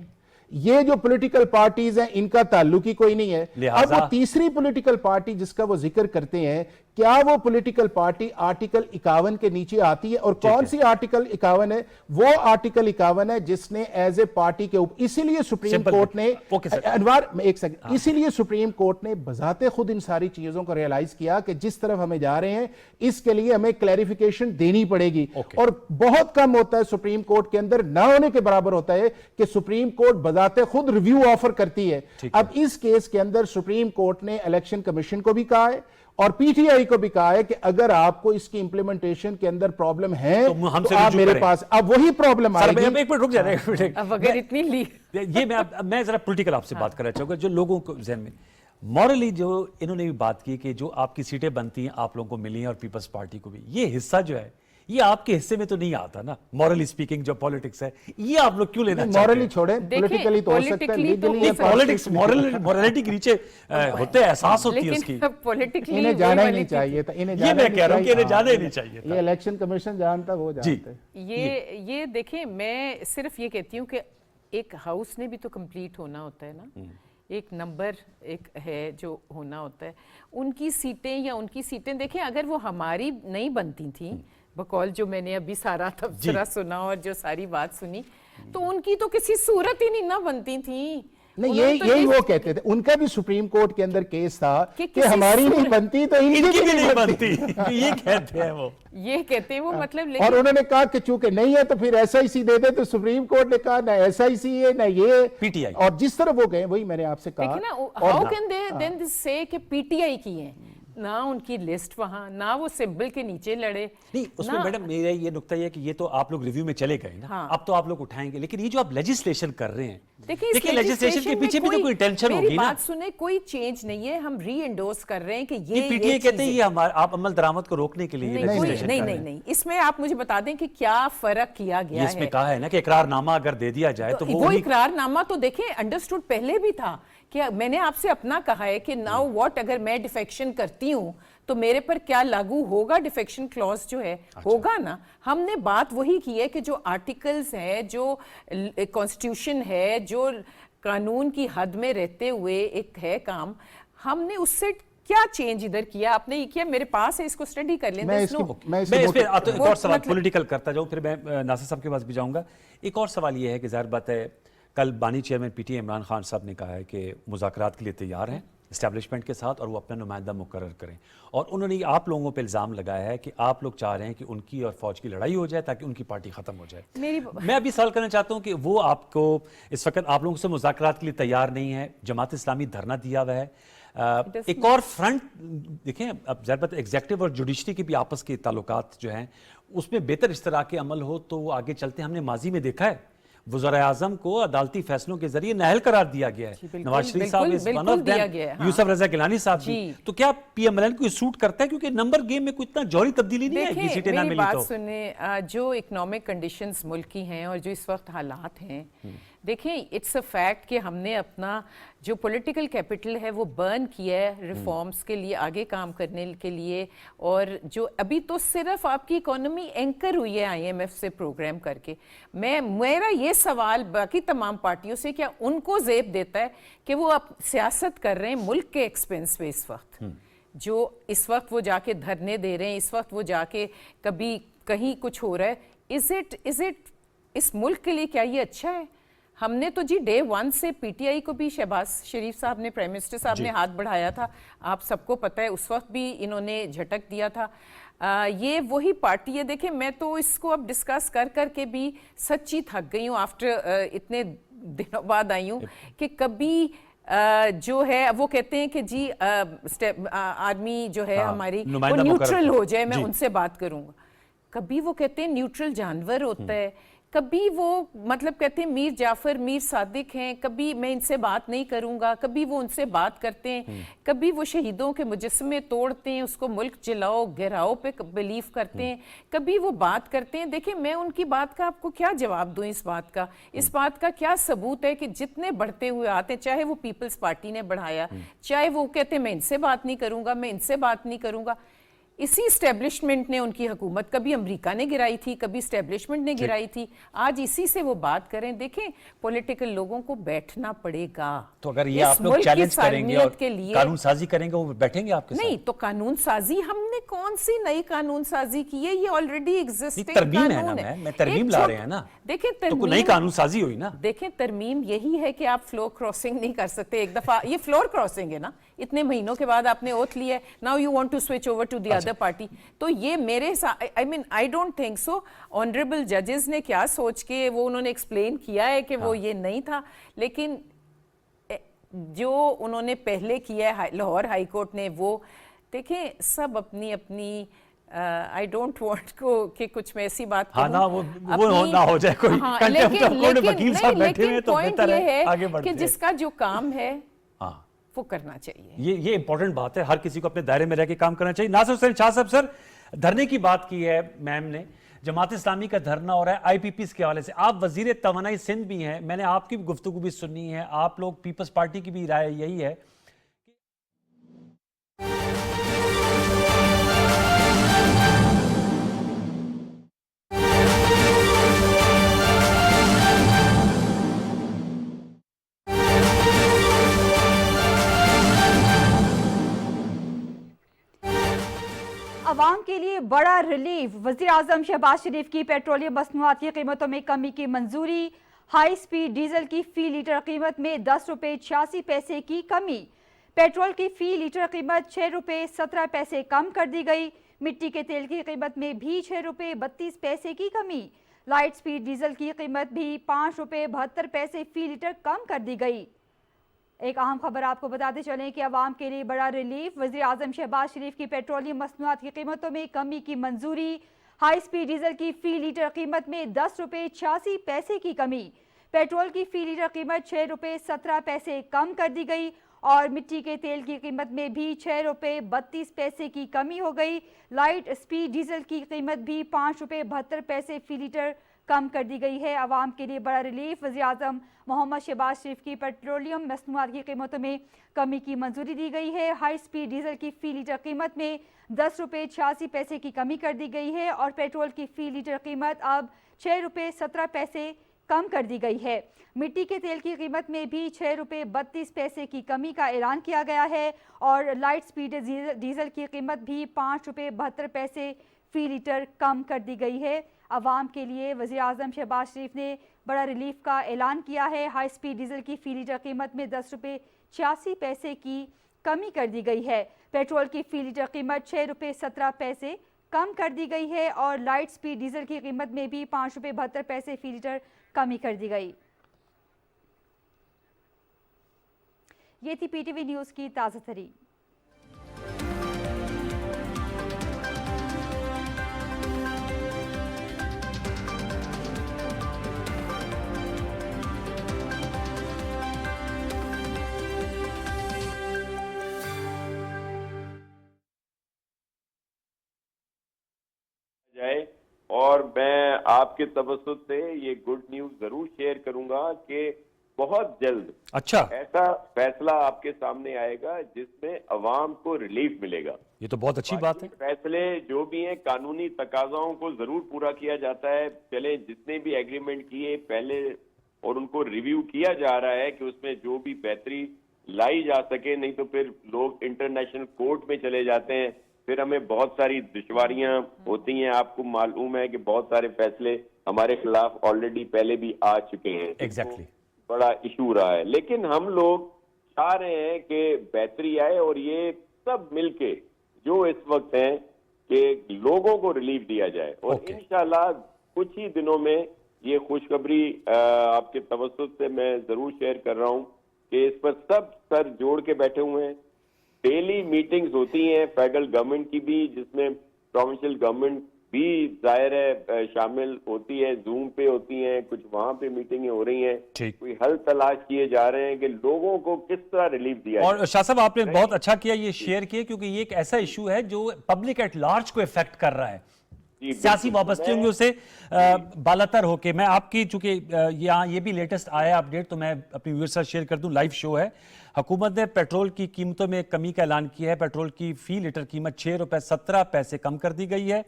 ये जो पॉलिटिकल पार्टीज हैं इनका ताल्लुक ही कोई नहीं है। अब वो तीसरी पॉलिटिकल पार्टी जिसका वो जिक्र करते हैं, क्या वो पॉलिटिकल पार्टी आर्टिकल 51 के नीचे आती है, और कौन सी आर्टिकल 51 है? वो आर्टिकल 51 है जिसने एज ए पार्टी के ऊपर, इसीलिए सुप्रीम कोर्ट ने एक सेकंड, इसीलिए सुप्रीम कोर्ट ने बजाते खुद इन सारी चीजों को रियलाइज किया कि जिस तरफ हमें जा रहे हैं इसके लिए हमें क्लैरिफिकेशन देनी पड़ेगी। और बहुत कम होता है सुप्रीम कोर्ट के अंदर, ना होने के बराबर होता है कि सुप्रीम कोर्ट बजाते खुद रिव्यू ऑफर करती है। अब इस केस के अंदर सुप्रीम कोर्ट ने इलेक्शन कमीशन को भी कहा है और PTI को भी कहा है कि अगर आपको इसकी इंप्लीमेंटेशन के अंदर प्रॉब्लम है तो आप मेरे पास, अब वही प्रॉब्लम आएगी। एक मिनट रुक जाए, अब अगर इतनी ये मैं जरा पॉलिटिकल आपसे बात करना चाहूंगा, जो लोगों को जहन में मॉरली जो इन्होंने भी बात की कि जो आपकी सीटें बनती हैं आप लोगों को मिली हैं और पीपल्स पार्टी को भी, ये हिस्सा जो है ये आपके हिस्से में तो नहीं आता ना, मॉरली स्पीकिंग जो पॉलिटिक्स है ये आप लोग क्यों लेना चाहते हैं? मॉरली छोड़े, पॉलिटिकली तो हो सकता है, लीगली पॉलिटिक्स मॉरलिटी के नीचे होते हैं, एहसास होती है उसकी। पॉलिटिकली इन्हें जाना ही नहीं चाहिए था, इन्हें ये मैं कह रहा हूं कि इन्हें जाना ही नहीं चाहिए था। ये इलेक्शन कमीशन जानता, वो जानते। ये देखिए, मैं सिर्फ ये कहती हूँ कि एक हाउस ने भी तो कंप्लीट होना होता है ना, एक नंबर एक है जो होना होता है, उनकी सीटें देखें, अगर वो हमारी नहीं बनती थी बकौल जो मैंने अभी सारा तबसरा सुना और जो सारी बात सुनी, तो उनकी तो किसी सूरत ही नहीं ना बनती थी। नहीं, यही वो कहते थे, उनका भी सुप्रीम कोर्ट के अंदर केस था कि हमारी नहीं बनती तो इनकी भी नहीं बनती। ये कहते हैं वो, ये कहते हैं वो, मतलब और उन्होंने कहा कि चूंकि नहीं है तो फिर SIC दे दे, तो सुप्रीम कोर्ट ने कहा ना SIC है ना ये PTI, और जिस तरह वो गए वही मैंने आपसे कहा। हाउ कैन दे देन से कि PTI की है ना, उनकी लिस्ट वहां ना, वो सिंबल के नीचे लड़े नहीं उसमें। मैडम मेरा ये नुक्ता है कि ये तो आप लोग रिव्यू में चले गए ना, अब तो आप लोग उठाएंगे, लेकिन ये जो आप लेजिस्लेशन कर रहे हैं, देखिए लेजिस्लेशन के पीछे भी तो कोई टेंशन होगी ना। बात सुने, कोई चेंज नहीं है, हम री एंडोर्स कर रहे हैं कि ये PTI कहते हैं ये हमारे आप अमल दरामद को रोकने के लिए नहीं, इसमें आप मुझे बता दें कि क्या फर्क किया गया है। इसमें कहा है ना कि इकरारनामा अगर दे दिया जाए तो वो इकरारनामा तो देखें अंडरस्टूड पहले भी था कि मैंने आपसे अपना कहा है कि नाउ व्हाट, अगर मैं डिफेक्शन करती हूं तो मेरे पर क्या लागू होगा, डिफेक्शन क्लॉज जो है होगा ना। हमने बात वही की है कि जो आर्टिकल्स हैं, जो कॉन्स्टिट्यूशन है, जो कानून की हद में रहते हुए एक है काम, हमने उससे क्या चेंज इधर किया, आपने ये किया, मेरे पास है, इसको स्टडी कर लें। मैं इस पे एक और सवाल पॉलिटिकल करता जाऊं, फिर मैं नासिर साहब के पास भी जाऊंगा। एक और सवाल ये है कि ज़ाहिर बात है कल बानी चेयरमैन PTI इमरान खान साहब ने कहा है कि मुज़ाकरात के लिए तैयार हैं इस्टेब्लिशमेंट के साथ और वो अपना नुमाइंदा मुकर्रर करें, और उन्होंने आप लोगों पे इल्ज़ाम लगाया है कि आप लोग चाह रहे हैं कि उनकी और फौज की लड़ाई हो जाए ताकि उनकी पार्टी ख़त्म हो जाए। मैं अभी सवाल करना चाहता हूँ कि वो आपको इस वक्त आप लोगों से मुज़ाकरात के लिए तैयार नहीं है, जमात इस्लामी धरना दिया हुआ है, एक और फ्रंट देखें, अब ज़रूरत एग्जेक्टिव और जुडिशरी के भी आपस के ताल्लुकात जो हैं उसमें बेहतर इश्तराक अमल हो तो वो आगे चलते। हमने माजी में देखा है वज़ीर-ए-आज़म को अदालती फैसलों के जरिए नाअहल करार दिया गया है, Nawaz Sharif sahab is one of them, Yousuf Raza Gilani sahab भी। तो क्या PMLN को सूट करता है, क्योंकि नंबर गेम में कोई इतना जौहरी तब्दीली नहीं है, सीटें ना मिली तो। सुने, जो इकोनॉमिक कंडीशंस मुल्क की हैं और जो इस वक्त हालात हैं, देखें इट्स अ फैक्ट कि हमने अपना जो पॉलिटिकल कैपिटल है वो बर्न किया है रिफॉर्म्स के लिए, आगे काम करने के लिए, और जो अभी तो सिर्फ आपकी इकोनॉमी एंकर हुई है IMF से प्रोग्राम करके। मेरा ये सवाल बाकी तमाम पार्टियों से, क्या उनको ज़ेब देता है कि वो अब सियासत कर रहे हैं मुल्क के एक्सपेंस पे इस वक्त, जो इस वक्त वो जाके धरने दे रहे हैं, इस वक्त वो जाके कभी कहीं कुछ हो रहा है, इज इट इस मुल्क के लिए क्या ये अच्छा है? हमने तो जी डे वन से पीटीआई को भी शहबाज शरीफ साहब ने, प्राइम मिनिस्टर साहब ने हाथ बढ़ाया था, आप सबको पता है, उस वक्त भी इन्होंने झटक दिया था। ये वही पार्टी है। देखिए मैं तो इसको अब डिस्कस कर कर के भी सच्ची थक गई हूँ, आफ्टर इतने दिनों बाद आई हूँ, कि कभी जो है वो कहते हैं कि जी आर्मी जो है हमारी वो न्यूट्रल हो जाए, मैं उनसे बात करूँगा। कभी वो कहते हैं न्यूट्रल जानवर होता है, कभी वो मतलब कहते हैं मीर जाफर मीर सादिक हैं, कभी मैं इनसे बात नहीं करूंगा, कभी वो उनसे बात करते हैं, कभी वो शहीदों के मुजस्समे तोड़ते हैं, उसको मुल्क जलाओ गिराओ पे बिलीव करते हैं, कभी वो बात करते हैं। देखिए मैं उनकी बात का आपको क्या जवाब दूं? इस बात का क्या सबूत है कि जितने बढ़ते हुए आते हैं, चाहे वो पीपल्स पार्टी ने बढ़ाया, चाहे वो कहते हैं मैं इनसे बात नहीं करूंगा, मैं इनसे बात नहीं करूंगा, इसी स्टैब्लिशमेंट ने उनकी हुकूमत, कभी अमेरिका ने गिराई थी, कभी स्टैब्लिशमेंट ने गिराई थी, आज इसी से वो बात करें। देखें पॉलिटिकल लोगों को बैठना पड़ेगा। तो अगर ये आप लोग चैलेंज करेंगे और कानून साजी करेंगे, वो बैठेंगे आपके साथ? नहीं तो कानून साजी, हमने कौन सी नई कानून साजी की है? ये ऑलरेडी एग्जिस्टिंग तरमीम कानून है ना, है। मैं तरमीम ला रहे हैं ना, देखें तो नई कानून साजी हुई ना। देखें तरमीम यही है कि आप फ्लोर क्रॉसिंग नहीं कर सकते। एक दफा ये फ्लोर क्रॉसिंग है ना, इतने महीनों के बाद आपने ओथ लिया है, now you want to switch over to the other party. तो ये मेरे I don't think so. Honourable जजेस ने क्या सोच के वो उन्होंने एक्सप्लेन किया है कि वो ये नहीं था, लेकिन जो उन्होंने पहले किया है लाहौर हाई कोर्ट ने, वो देखें सब अपनी अपनी आई डोंट वांट को कि कुछ मैं ऐसी बात हाँ ना वो ना हो जाए कोई लेकिन पॉइंट ये है कि जिसका जो काम है वो करना चाहिए। ये इंपॉर्टेंट बात है, हर किसी को अपने दायरे में रह के काम करना चाहिए। नासिर हुसैन शाह साहब, सर धरने की बात की है मैम ने, जमात इस्लामी का धरना हो रहा है आईपीपीस के हवाले से, आप वजीर तवानाई सिंध भी हैं, मैंने आपकी भी गुफ्तगू भी सुनी है, आप लोग पीपल्स पार्टी की भी राय यही है। अवाम के लिए बड़ा रिलीफ, वज़ीर आज़म शहबाज शरीफ की पेट्रोलियम मसनूआत की कीमतों में कमी की मंजूरी, हाई स्पीड डीजल की फी लीटर कीमत में 10 रुपये 86 पैसे की कमी, पेट्रोल की फी लीटर कीमत 6 रुपये 17 पैसे कम कर दी गई, मिट्टी के तेल की कीमत में भी 6 रुपये 32 पैसे की कमी, लाइट स्पीड डीजल की कीमत भी 5 रुपये 72 पैसे फी लीटर कम कर दी गई। एक अहम खबर आपको बताते चलें कि अवाम के लिए बड़ा रिलीफ, वज़ीर आज़म शहबाज शरीफ की पेट्रोलियम मसनूआत की कीमतों में कमी की मंजूरी, हाई स्पीड डीजल की फी लीटर कीमत में 10 रुपये 86 पैसे की कमी, पेट्रोल की फी लीटर कीमत 6 रुपये 17 पैसे कम कर दी गई और मिट्टी के तेल की कीमत में भी 6 रुपये 32 पैसे की कमी हो गई, लाइट स्पीड डीजल की कीमत भी 5 रुपये 72 पैसे फी लीटर कम कर दी गई है। अवाम के लिए बड़ा रिलीफ, वज़ीर आज़म मोहम्मद शहबाज शरीफ की पेट्रोलियम मसनूआत की कीमतों में कमी की मंजूरी दी गई है। हाई स्पीड डीजल की फी लीटर कीमत में 10 रुपये 86 पैसे की कमी कर दी गई है और पेट्रोल की फी लीटर कीमत अब 6 रुपये 17 पैसे कम कर दी गई है। मिट्टी के तेल की कीमत में भी 6 रुपये 32 पैसे की कमी का ऐलान किया गया है और लाइट स्पीड डीजल की कीमत भी 5 रुपये 72 पैसे फी लीटर कम कर दी गई है। अवाम के लिए वज़ीर आज़म शहबाज शरीफ ने बड़ा रिलीफ का ऐलान किया है। हाई स्पीड डीजल की फी लीटर कीमत में 10 रुपये 86 पैसे की कमी कर दी गई है, पेट्रोल की फी लीटर कीमत 6 रुपये 17 पैसे कम कर दी गई है और लाइट स्पीड डीजल की कीमत में भी 5 रुपये 72 पैसे फी लीटर कमी कर दी गई। ये थी पीटीवी न्यूज़ की ताज़ा तरीन। जाए और मैं आपके तवज्जुह से ये गुड न्यूज़ जरूर शेयर करूंगा कि बहुत जल्द ऐसा फैसला आपके सामने आएगा जिसमें अवाम को रिलीफ मिलेगा। ये तो बहुत अच्छी बात है। फैसले जो भी हैं कानूनी तकाज़ाओं को जरूर पूरा किया जाता है। चले जितने भी एग्रीमेंट किए पहले और उनको रिव्यू किया जा रहा है कि उसमें जो भी बेहतरी लाई जा सके, नहीं तो फिर लोग इंटरनेशनल कोर्ट में चले जाते हैं, फिर हमें बहुत सारी दुश्वारियां होती हैं। आपको मालूम है कि बहुत सारे फैसले ہمارے خلاف آلریڈی پہلے بھی آ چکے ہیں. ایگزیکٹلی بڑا ایشو رہا ہے, لیکن ہم لوگ چاہ رہے ہیں کہ بہتری آئے اور یہ سب مل کے جو اس وقت ہیں کہ لوگوں کو ریلیف دیا جائے, اور انشاءاللہ کچھ ہی دنوں میں یہ خوشخبری آپ کے توسط سے میں ضرور شیئر کر رہا ہوں کہ اس پر سب سر جوڑ کے بیٹھے ہوئے ہیں. ڈیلی میٹنگز ہوتی ہیں فیڈرل گورنمنٹ کی بھی, جس میں پروونشل گورنمنٹ بھی ظاہر ہے شامل ہوتی ہے, زوم پہ ہوتی ہیں, کچھ وہاں پہ میٹنگیں ہو رہی ہیں, کوئی حل تلاش کیے جا رہے ہیں کہ لوگوں کو کس طرح ریلیف دیا اور شاہ صاحب آپ نے بہت اچھا کیا یہ شیئر کیا, کیونکہ یہ ایک ایسا ایشو ہے جو پبلک ایٹ لارج کو افیکٹ کر رہا ہے, سیاسی وابستگیوں سے بالاتر ہو کے. میں آپ کی چونکہ یہاں یہ بھی لیٹسٹ آیا اپڈیٹ تو میں اپنی ویور سے شیئر کر دوں, لائیو شو ہے. حکومت نے پیٹرول کی قیمتوں میں کمی کا اعلان کیا ہے. پیٹرول کی فی لیٹر قیمت 6 روپے 17 پیسے کم کر دی گئی ہے.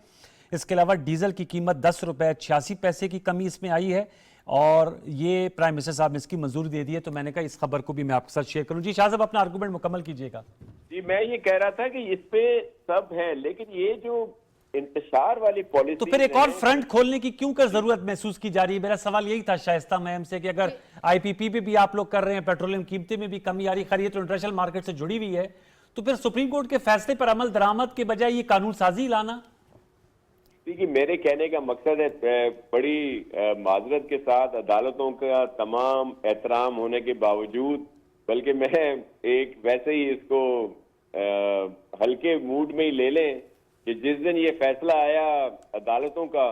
اس کے علاوہ ڈیزل کی قیمت 10 روپے 86 پیسے کی کمی اس میں آئی ہے, اور یہ پرائم منسٹر صاحب نے اس کی منظوری دے دی ہے. تو میں نے کہا اس خبر کو بھی میں آپ کے ساتھ شیئر کروں. جی شاہ صاحب اپنا آرگومنٹ مکمل کیجئے گا. جی میں یہ کہہ رہا تھا کہ اس پہ سب ہے, لیکن یہ جو انتشار والی پالیسی, تو پھر ایک اور فرنٹ کھولنے کی کیوں کر ضرورت محسوس کی جا رہی ہے؟ میرا سوال یہی تھا شائستہ مہم سے کہ اگر آئی پی پی پہ بھی آپ لوگ کر رہے ہیں, پیٹرولیم قیمتیں میں بھی کمی آ رہی, خیر یہ تو انٹرنیشنل مارکیٹ سے جڑی ہوئی ہے, تو پھر سپریم کورٹ کے فیصلے پر عمل درآمد کے بجائے یہ قانون سازی لانا. دیکھیے میرے کہنے کا مقصد ہے, بڑی معذرت کے ساتھ عدالتوں کا تمام احترام ہونے کے باوجود, بلکہ میں ایک ویسے ہی اس کو ہلکے موڈ میں ہی لے لیں کہ جس دن یہ فیصلہ آیا عدالتوں کا,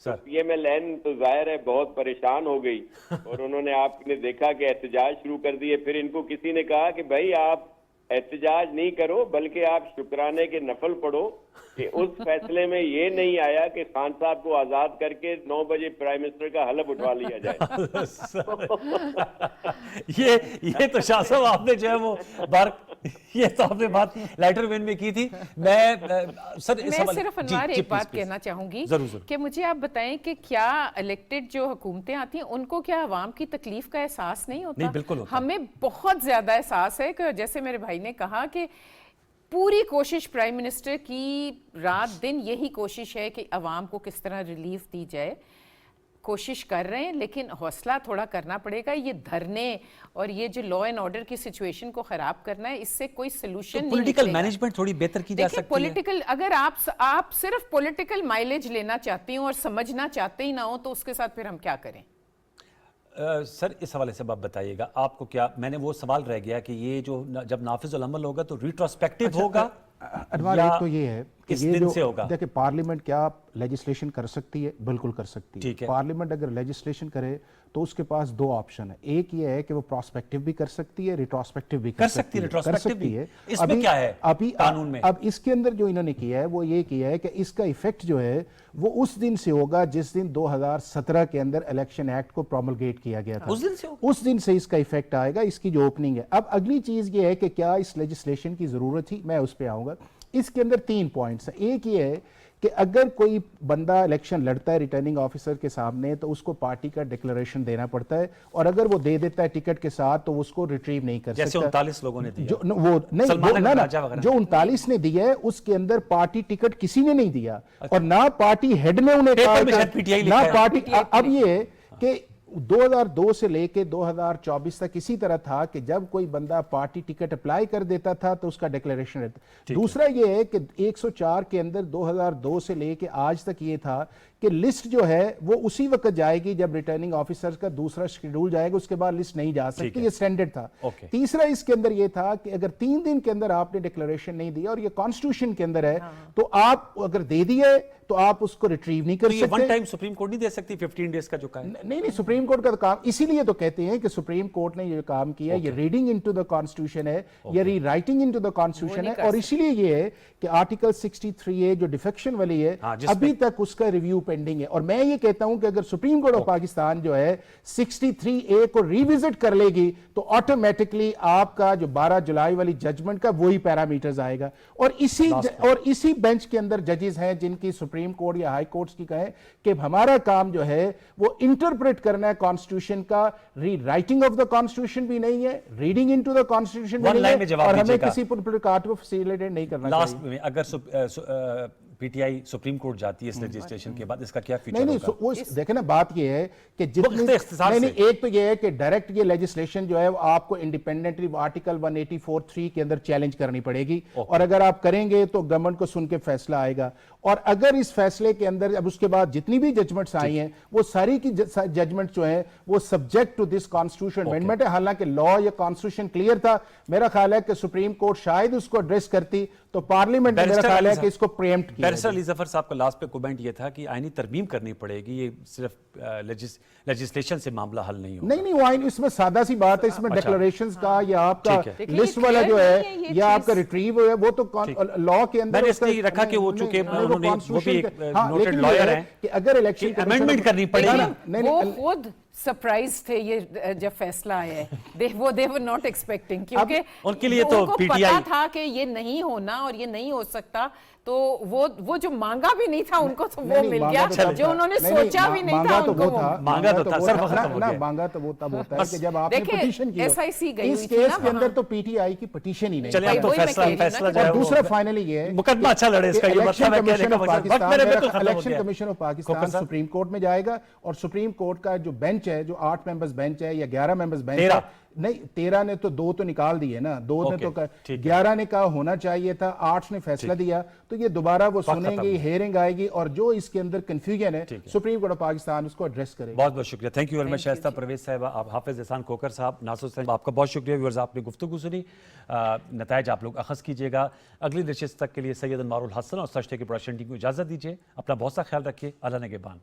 پی ایم ایل این تو ظاہر ہے بہت پریشان ہو گئی, اور انہوں نے آپ نے دیکھا کہ احتجاج شروع کر دیے. پھر ان کو کسی نے کہا کہ بھائی آپ احتجاج نہیں کرو بلکہ آپ شکرانے کے نفل پڑھو, کہ اس فیصلے میں یہ نہیں آیا کہ خان صاحب کو آزاد کر کے 9 بجے پرائم منسٹر کا حلف اٹھوا لیا جائے. یہ تو شاہ صاحب آپ نے جو ہے وہ یہ تو آپ نے بات لائٹر وین میں کی تھی. میں صرف انوار ایک بات کہنا چاہوں گی کہ مجھے آپ بتائیں کہ کیا الیکٹڈ جو حکومتیں آتی ہیں ان کو کیا عوام کی تکلیف کا احساس نہیں ہوتا؟ بالکل ہوتا. ہمیں بہت زیادہ احساس ہے کہ جیسے میرے بھائی نے کہا کہ پوری کوشش پرائم منسٹر کی رات دن یہی کوشش ہے کہ عوام کو کس طرح ریلیف دی جائے. کوشش کر رہے ہیں لیکن حوصلہ تھوڑا کرنا پڑے گا. یہ دھرنے اور یہ جو لا اینڈ آرڈر کی سچویشن کو خراب کرنا ہے, اس سے کوئی سلوشن نہیں. پولیٹیکل مینجمنٹ تھوڑی بہتر کی جا سکتی ہے. اگر آپ صرف پولیٹیکل مائلیج لینا چاہتے ہوں اور سمجھنا چاہتے ہی نہ ہو تو اس کے ساتھ پھر ہم کیا کریں؟ سر اس حوالے سے آپ بتائیے گا, آپ کو کیا, میں نے وہ سوال رہ گیا کہ یہ جو جب نافذ العمل ہوگا تو ریٹروسپیکٹیو ہوگا انوار, ایک تو یہ ہے کہ اس یہ دن جو سے ہوگا. دیکھیں پارلیمنٹ کیا لیجسلیشن کر سکتی ہے؟ بالکل کر سکتی ٹھیک ہے. ہے. پارلیمنٹ اگر لیجسلیشن کرے تو اس کے پاس 2 آپشن ہیں. ایک یہ ہے کہ وہ پراسپیکٹیو بھی کر سکتی ہے, ریٹروسپیکٹیو بھی کر سکتی ہے. اس میں کیا ہے قانون میں؟ اب اس کے اندر جو انہوں نے کیا ہے وہ یہ کیا ہے کہ اس کا ایفیکٹ جو ہے وہ اس دن سے ہوگا جس دن 2017 کے اندر الیکشن ایکٹ کو پروملگیٹ کیا گیا تھا. اس دن سے اس کا ایفیکٹ آئے گا, اس کی جو اوپننگ ہے. اب اگلی چیز یہ ہے کہ کیا اس لیجسلیشن کی ضرورت تھی, میں اس پہ آؤں گا. اس کے اندر 3 پوائنٹس ہیں. ایک یہ ہے کہ اگر کوئی بندہ الیکشن لڑتا ہے ریٹرننگ آفیسر کے سامنے تو اس کو پارٹی کا ڈکلریشن دینا پڑتا ہے, اور اگر وہ دے دیتا ہے ٹکٹ کے ساتھ تو اس کو ریٹریو نہیں کر سکتا. جیسے 39 لوگوں نے دیا, جو 39 نے دیا ہے اس کے اندر پارٹی ٹکٹ کسی نے نہیں دیا, اور نہ پارٹی ہیڈ نے انہیں کہا, نہ پارٹی. اب یہ ہے کہ 2002 سے لے کے 2024 تک اسی طرح تھا کہ جب کوئی بندہ پارٹی ٹکٹ اپلائی کر دیتا تھا تو اس کا ڈکلیریشن رہتا. دوسرا یہ ہے کہ 104 کے اندر 2002 سے لے کے آج تک یہ تھا کہ لسٹ جو ہے وہ اسی وقت جائے گی جب ریٹرننگ آفیسر کا دوسرا شیڈول جائے گا, اس کے بعد لسٹ نہیں جا سکتی. یہ سٹینڈرڈ تھا. تیسرا اس کے اندر یہ تھا کہ اگر 3 دن کے اندر آپ نے ڈکلیریشن نہیں دیا, اور یہ کانسٹیٹیوشن کے اندر ہے, تو آپ اگر دے دیے تو آپ اس کو ریٹریو نہیں کر سکتے. ون ٹائم سپریم کورٹ نہیں دے سکتی 15 ڈیز کا جو کہا ہے. نہیں, سپریم کورٹ کا کام اسی لیے تو کہتے ہیں کہ سپریم کورٹ نے یہ کام کیا, یہ ریڈنگ انٹو دا کانسٹیٹیوشن ہے, یہ ری رائٹنگ انٹو دا کانسٹیٹیوشن ہے. اور اسی لیے یہ ہے کہ آرٹیکل 63A جو ڈیفیکشن والی ہے ابھی تک اس کا ریویو پینڈنگ ہے. اور میں یہ کہتا ہوں کہ اگر سپریم کورٹ آف پاکستان جو ہے 63A کو ریوزٹ کر لے گی تو آٹومیٹکلی آپ کا جو 12 جولائی والی ججمنٹ کا وہی پیرامیٹرز آئے گا. اور اسی بینچ کے اندر ججز ہیں جن کی سپریم کورٹ یا ہائی کورٹس کی کہیں کہ ہمارا کام جو ہے وہ انٹرپریٹ کرنا ہے کانسٹیٹیوشن کا, ری رائٹنگ آف دا کانسٹیٹیوشن بھی نہیں ہے, ریڈنگ انٹو دا کانسٹیٹیوشن بھی نہیں ہے, اور ہمیں کسی پر کارٹ کو فیسیلیٹیٹ نہیں کرنا چاہیے. لاسٹ میں اگر P T I supreme court जाती है इस लेजिस्लेशन के बाद, इसका क्या फीचर नहीं होगा? वो देखे ना, बात ये है कि जितनी इख्तिसार नहीं से। नहीं, एक तो ये है कि डायरेक्ट ये लेजिस्लेशन जो है वो आपको इंडिपेंडेंटली आर्टिकल 184(3) के अंदर चैलेंज करनी पड़ेगी, और अगर आप करेंगे तो गवर्नमेंट को सुन के फैसला आएगा। और अगर इस फैसले के अंदर अब उसके बाद जितनी भी जजमेंट्स आई हैं वो सारी की जजमेंट जो है वो subject to this constitution amendment है। हालांकि लॉ या कॉन्स्टिट्यूशन क्लियर था, मेरा ख्याल है कि सुप्रीम कोर्ट शायद उसको एड्रेस करती तो पार्लियामेंट मेरा ख्याल है कि इसको प्रीएम्प्ट किया। बैरिस्टर अली जफर साहब का लास्ट पे कमेंट ये था कि आईनी तरमीम करनी पड़ेगी, ये सिर्फ लेजिस्लेशन से मामला हल नहीं होगा। नहीं नहीं, वो आइन इसमें सादा सी बात है, इसमें डिक्लेरेशंस का या आपका ठीक लिस्ट वाला जो है या आपका रिट्रीव है वो तो लॉ के अंदर मैंने इसलिए रखा कि वो चूंकि उन्होंने वो भी एक नोटेड लॉयर हैं कि अगर इलेक्शन अमेंडमेंट करनी पड़ेगी। वो खुद सरप्राइज थे ये जब फैसला आया है, they were not expecting, क्योंकि उनके लिए तो उनको PTI पता था कि ये नहीं होना और ये नहीं हो सकता, तो वो जो मांगा भी नहीं था उनको तो वो मिल गया, जो उन्होंने सोचा भी नहीं था उनको मांगा तो था, सर वक्त हो ना, गया। मांगा तो वो तब होता है कि जब आपने देखिए, पिटीशन की SIC गई इस हुई थी केस ना के अंदर वहाँ। तो पीटीआई की पिटीशन ही नहीं चलिए अब तो वही मैं फैसला कह रही हूँ फैसला ना, जो है और वो दूसरा फाइनली ये है मुकदमा अच्छा लड़े इसका, ये इलेक्शन मतलब है कहने कमीशन का ऑफ मतलब वक्त पाकिस्तान मेरे बिल्कुल खत्म हो इलेक्शन गया। कमीशन ऑफ खोखर पाकिस्तान साहब। सुप्रीम कोर्ट में जाएगा, और सुप्रीम कोर्ट का जो बेंच है, जो 8 मेंबर्स बेंच है या 11 मेंबर्स बेंच 13 है, नहीं 13 ने तो 2 तो निकाल दिए ना, 2 ने तो ठीक है। 11 ने कहा होना चाहिए था, 8 ने फैसला दिया, तो ये दोबारा वो खत्म सुनेंगे, है। हेयरिंग आएगी, और जो इसके अंदर कंफ्यूजन है सुप्रीम कोर्ट ऑफ पाकिस्तान उसको एड्रेस करेगा। बहुत बहुत शुक्रिया, thank you very much Shaista Parvez साहब, आप हाफिज एहसान खोखर साहब, नासुर साहब, आपका बहुत शुक्रिया। व्यूअर्स, आपने गुफ्तगू सुनी, नताइज आप लोग अखज़ कीजिएगा। अगली नशिस्त तक के लिए सैयद अनवारुल हसन और सच टेक की प्रोडक्शन टीम को इजाज़त दीजिए। अपना बहुत सा ख्याल रखिए। अल्लाह निगहबान।